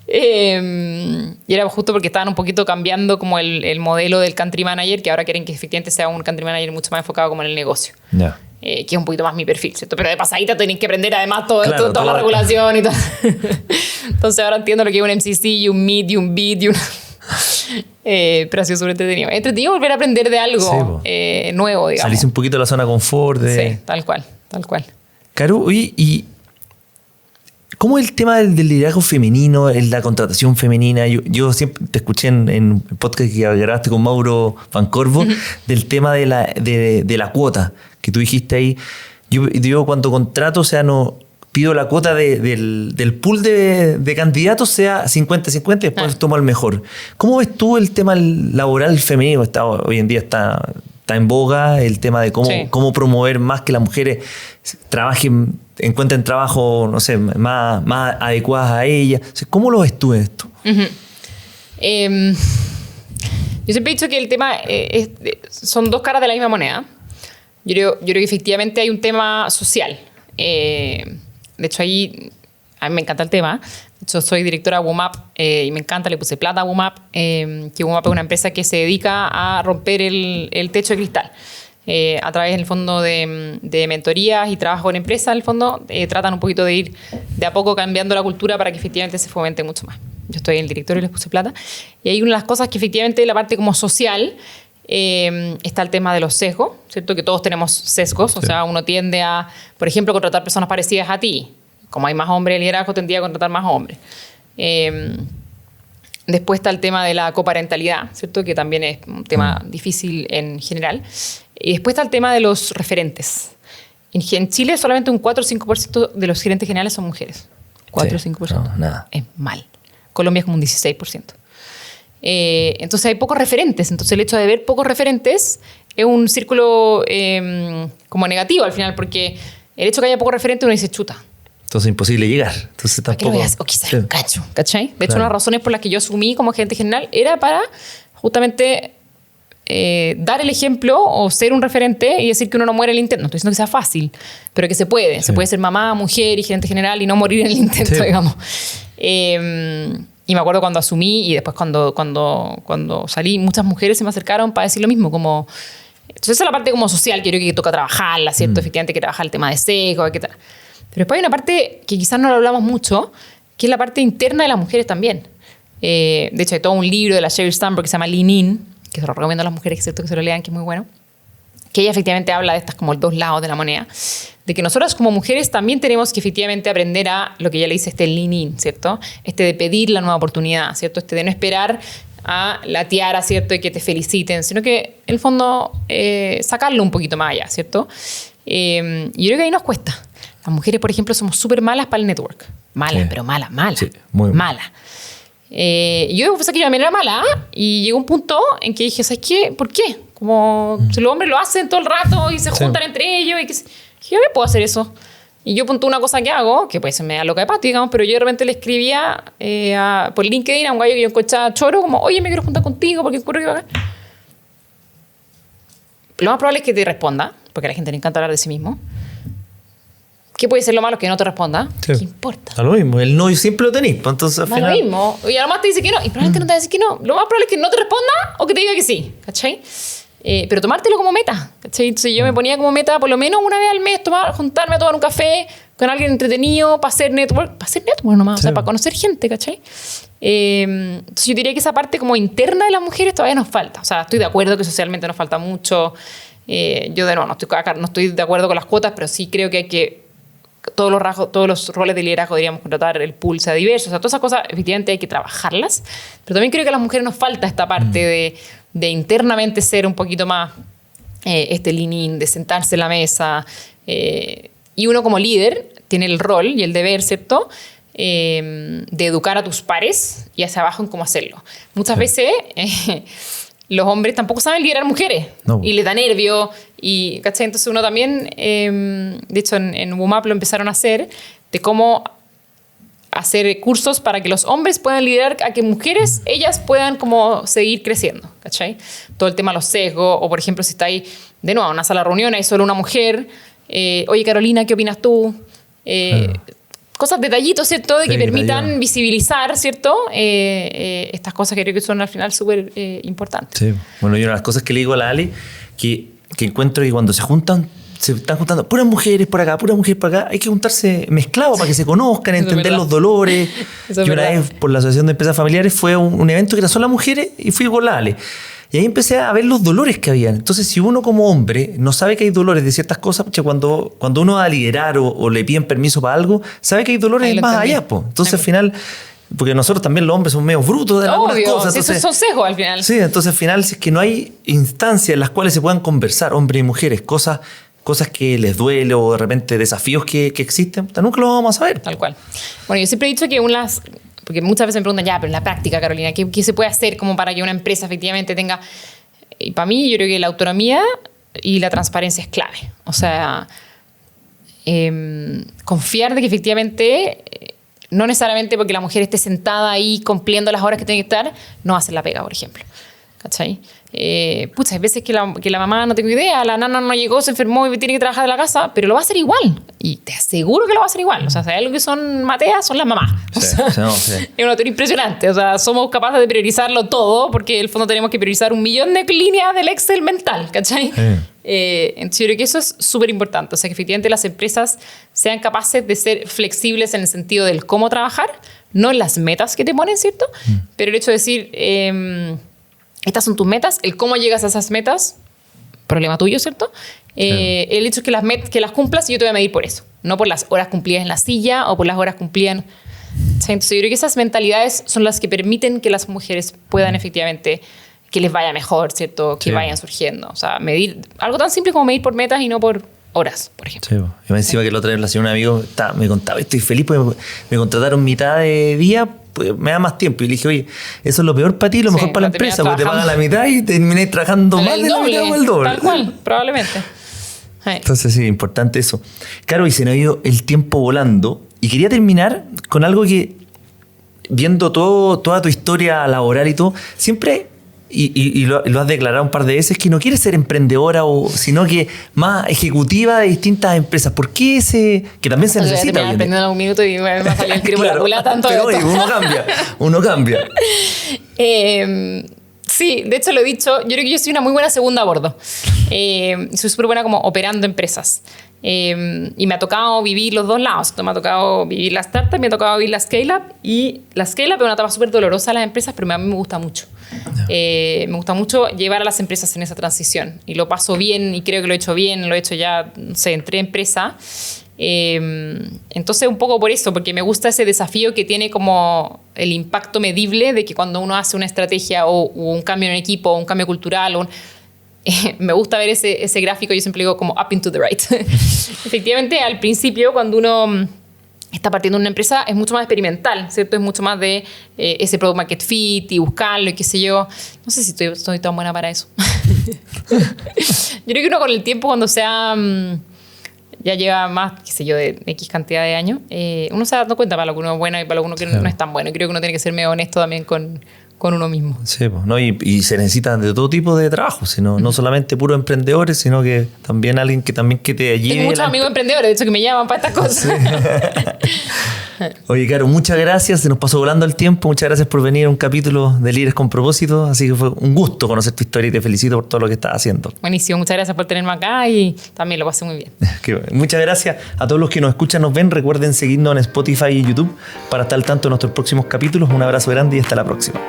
Y era justo porque estaban un poquito cambiando como el modelo del country manager, que ahora quieren que efectivamente sea un country manager mucho más enfocado como en el negocio. Yeah. Que es un poquito más mi perfil, ¿cierto? Pero de pasadita tenéis que aprender además Claro, toda la regulación y todo. Entonces ahora entiendo lo que es un MCC y un MID y un BID y un... pero ha sido súper entretenido. Entretenido volver a aprender de algo nuevo, digamos. Salirse un poquito de la zona de confort. Sí, tal cual, tal cual. Caro, oye, ¿y cómo es el tema del liderazgo femenino, la contratación femenina? Yo siempre te escuché en podcast que grabaste con Mauro Pancorbo, del tema de la cuota, que tú dijiste ahí. Yo cuando contrato, o sea, no pido la cuota del pool de candidatos sea 50-50 y después tomo el mejor. ¿Cómo ves tú el tema laboral femenino? Hoy en día está en boga el tema de cómo promover más que las mujeres trabajen, encuentren trabajo, no sé, más adecuadas a ellas. O sea, ¿cómo lo ves tú esto? Yo siempre he dicho que el tema son dos caras de la misma moneda. Yo creo que efectivamente hay un tema social. De hecho, ahí a mí me encanta el tema. De hecho, soy directora de WOMAP y me encanta, le puse plata a WOMAP, que WOMAP es una empresa que se dedica a romper el techo de cristal. A través del fondo de mentorías y trabajo en empresas, en el fondo, tratan un poquito de ir de a poco cambiando la cultura para que efectivamente se fomente mucho más. Yo estoy en el directorio y les puse plata. Y hay una de las cosas que efectivamente la parte como social está el tema de los sesgos, ¿cierto? Que todos tenemos sesgos, o sea, uno tiende a, por ejemplo, contratar personas parecidas a ti. Como hay más hombres en liderazgo, tendría a contratar más hombres. Después está el tema de la coparentalidad, ¿cierto? Que también es un tema difícil en general. Y después está el tema de los referentes. En Chile solamente un 4 o 5% de los gerentes generales son mujeres. 4 o 5%. No, nada. Es mal. Colombia es como un 16%. Entonces hay pocos referentes. Entonces el hecho de ver pocos referentes es un círculo como negativo al final, porque el hecho de que haya pocos referentes uno dice chuta. Entonces es imposible llegar. Entonces tampoco... O quizás un cacho, ¿cachai? De hecho, una de las razones por las que yo asumí como gerente general era para justamente dar el ejemplo o ser un referente y decir que uno no muere en el intento. No estoy diciendo que sea fácil, pero que se puede. Sí. Se puede ser mamá, mujer y gerente general y no morir en el intento, digamos. Y me acuerdo cuando asumí y después cuando salí, muchas mujeres se me acercaron para decir lo mismo, como... Entonces esa es la parte como social que creo que toca trabajarla, ¿cierto? Efectivamente hay que trabajar el tema de sesgo, hay que Pero después hay una parte que quizás no lo hablamos mucho, que es la parte interna de las mujeres también. De hecho, hay todo un libro de la Sheryl Sandberg que se llama Lean In, que se lo recomiendo a las mujeres que se lo lean, que es muy bueno, que ella efectivamente habla de estas como dos lados de la moneda, de que nosotras como mujeres también tenemos que efectivamente aprender a lo que ella le dice Lean In, ¿cierto? De pedir la nueva oportunidad, ¿cierto? De no esperar a la tiara, ¿cierto? Y que te feliciten, sino que en el fondo sacarlo un poquito más allá, ¿cierto? Y yo creo que ahí nos cuesta. Las mujeres, por ejemplo, somos súper malas para el network. Malas, pero malas. Sí, muy malas. Yo pensé que yo también era mala y llegó un punto en que dije, ¿sabes qué? ¿Por qué? Como si los hombres lo hacen todo el rato y se juntan entre ellos y que yo me puedo hacer eso. Y yo punto una cosa que hago, que pues me da loca de pato, digamos, pero yo de repente le escribía por LinkedIn a un gallo que yo encontraba choro, como, oye, me quiero juntar contigo porque ocurre que... Lo más probable es que te responda, porque a la gente le encanta hablar de sí mismo. ¿Qué puede ser lo malo? Que no te responda. Sí. ¿Qué importa? A lo mismo. El no siempre lo tenéis. Entonces, al final... lo mismo. Y además te dice que no. Y probablemente no te va a decir que no. Lo más probable es que no te responda o que te diga que sí. ¿Cachai? Pero tomártelo como meta. ¿Cachai? Entonces yo me ponía como meta por lo menos una vez al mes juntarme a tomar un café con alguien entretenido para hacer network. Para hacer network nomás. Sí. O sea, para conocer gente. ¿Cachai? Entonces yo diría que esa parte como interna de las mujeres todavía nos falta. O sea, estoy de acuerdo que socialmente nos falta mucho. Yo de nuevo no estoy de acuerdo con las cuotas, pero sí creo que hay que todos los roles de liderazgo deberíamos contratar, el pool sea diverso, o sea, todas esas cosas efectivamente hay que trabajarlas, pero también creo que a las mujeres nos falta esta parte de internamente ser un poquito más lean in, de sentarse en la mesa y Y uno como líder tiene el rol y el deber, ¿cierto?, de educar a tus pares y hacia abajo en cómo hacerlo. Muchas veces los hombres tampoco saben liderar mujeres y les da nervio. Y, ¿cachai? Entonces uno también, de hecho en WOMAP lo empezaron a hacer, de cómo hacer cursos para que los hombres puedan liderar a que mujeres, ellas puedan como seguir creciendo, ¿cachai? Todo el tema de los sesgos, o por ejemplo si está ahí, de nuevo, en una sala de reunión, hay solo una mujer, oye Carolina, ¿qué opinas tú? Cosas, detallitos, ¿cierto? De que permitan visibilizar, ¿cierto? Estas cosas que creo que son al final súper importantes. Sí. Bueno, y una de las cosas que le digo a la Ale, que encuentro que cuando se están juntando puras mujeres por acá, puras mujeres por acá, hay que juntarse mezclados para que se conozcan, entender los dolores. Yo una vez, por la Asociación de Empresas Familiares, fue un evento que era solo mujeres y fui con la Ale. Y ahí empecé a ver los dolores que habían. Entonces, si uno como hombre no sabe que hay dolores de ciertas cosas, cuando uno va a liderar o le piden permiso para algo, sabe que hay dolores más allá. Entonces, al final, porque nosotros también los hombres somos medio brutos de algunas cosas. Entonces, esos son sesgos al final. Sí, entonces al final, si es que no hay instancias en las cuales se puedan conversar, hombres y mujeres, cosas que les duele o de repente desafíos que existen, nunca lo vamos a saber. Tal cual. Bueno, yo siempre he dicho que porque muchas veces me preguntan, pero en la práctica, Carolina, ¿qué se puede hacer como para que una empresa efectivamente tenga? Y para mí, yo creo que la autonomía y la transparencia es clave. O sea, confiar de que efectivamente, no necesariamente porque la mujer esté sentada ahí cumpliendo las horas que tiene que estar, no va a hacer la pega, por ejemplo. ¿Cachai? Hay veces que la mamá, no tengo idea, la nana no llegó, se enfermó y tiene que trabajar de la casa, pero lo va a hacer igual. Y te aseguro que lo va a hacer igual. O sea, si hay algo que son mateas, son las mamás. Sí, es una teoría impresionante. O sea, somos capaces de priorizarlo todo porque en el fondo tenemos que priorizar 1.000.000 de líneas del Excel mental, ¿cachai? Entonces yo creo que eso es súper importante. O sea, que efectivamente las empresas sean capaces de ser flexibles en el sentido del cómo trabajar, no en las metas que te ponen, ¿cierto? Pero el hecho de decir... estas son tus metas, el cómo llegas a esas metas, problema tuyo, ¿cierto? El hecho es que las cumplas y yo te voy a medir por eso, no por las horas cumplidas en la silla o por las horas cumplidas. Entonces yo creo que esas mentalidades son las que permiten que las mujeres puedan efectivamente, que les vaya mejor, ¿cierto? Que vayan surgiendo. O sea, medir algo tan simple como medir por metas y no por horas, por ejemplo. Sí, y encima que la otra vez la señora un amigo me contaba, estoy feliz porque me contrataron mitad de día, pues me da más tiempo. Y le dije, oye, eso es lo peor para ti, lo mejor para la empresa, porque te pagan la mitad y termináis trabajando más de la mitad o el doble. Tal cual, probablemente. Entonces sí, importante eso. Claro, y se nos ha ido el tiempo volando. Y quería terminar con algo que, viendo toda tu historia laboral y todo, siempre... Y lo has declarado un par de veces, que no quieres ser emprendedora, sino que más ejecutiva de distintas empresas. ¿Por qué que también se necesita? Me aprendiendo un minuto y me va a salir el tiro por la culata tanto. Pero oye, uno cambia. Sí, de hecho lo he dicho, yo creo que yo soy una muy buena segunda a bordo. Soy súper buena como operando empresas. Y me ha tocado vivir los dos lados. Me ha tocado vivir la startup, me ha tocado vivir la scale-up. Y la scale-up es una etapa súper dolorosa a las empresas, pero a mí me gusta mucho. Me gusta mucho llevar a las empresas en esa transición. Y lo paso bien y creo que lo he hecho bien. Lo he hecho ya, no sé, en 3 empresas. Entonces un poco por eso, porque me gusta ese desafío que tiene como el impacto medible de que cuando uno hace una estrategia o un cambio en un equipo, o un cambio cultural, me gusta ver ese gráfico. Yo siempre digo como up and to the right. Efectivamente, al principio, cuando uno está partiendo de una empresa, es mucho más experimental, ¿cierto? Es mucho más de ese product market fit y buscarlo y qué sé yo. No sé si estoy tan buena para eso. Yo creo que uno con el tiempo, cuando sea... ya lleva más, qué sé yo, de X cantidad de años, uno se da dando cuenta para lo que uno es bueno y para lo que uno que no es tan bueno. Y creo que uno tiene que ser medio honesto también con uno mismo. Sí, pues, ¿no? Y se necesitan de todo tipo de trabajo, sino no solamente puros emprendedores, sino que también alguien que te ayude. Tengo muchos amigos emprendedores, de hecho, que me llaman para estas cosas. Sí. Oye, Caro, muchas gracias. Se nos pasó volando el tiempo. Muchas gracias por venir a un capítulo de Líderes con Propósito. Así que fue un gusto conocer tu historia y te felicito por todo lo que estás haciendo. Buenísimo. Muchas gracias por tenerme acá y también lo pasé muy bien. Muchas gracias a todos los que nos escuchan, nos ven. Recuerden seguirnos en Spotify y YouTube para estar al tanto de nuestros próximos capítulos. Un abrazo grande y hasta la próxima.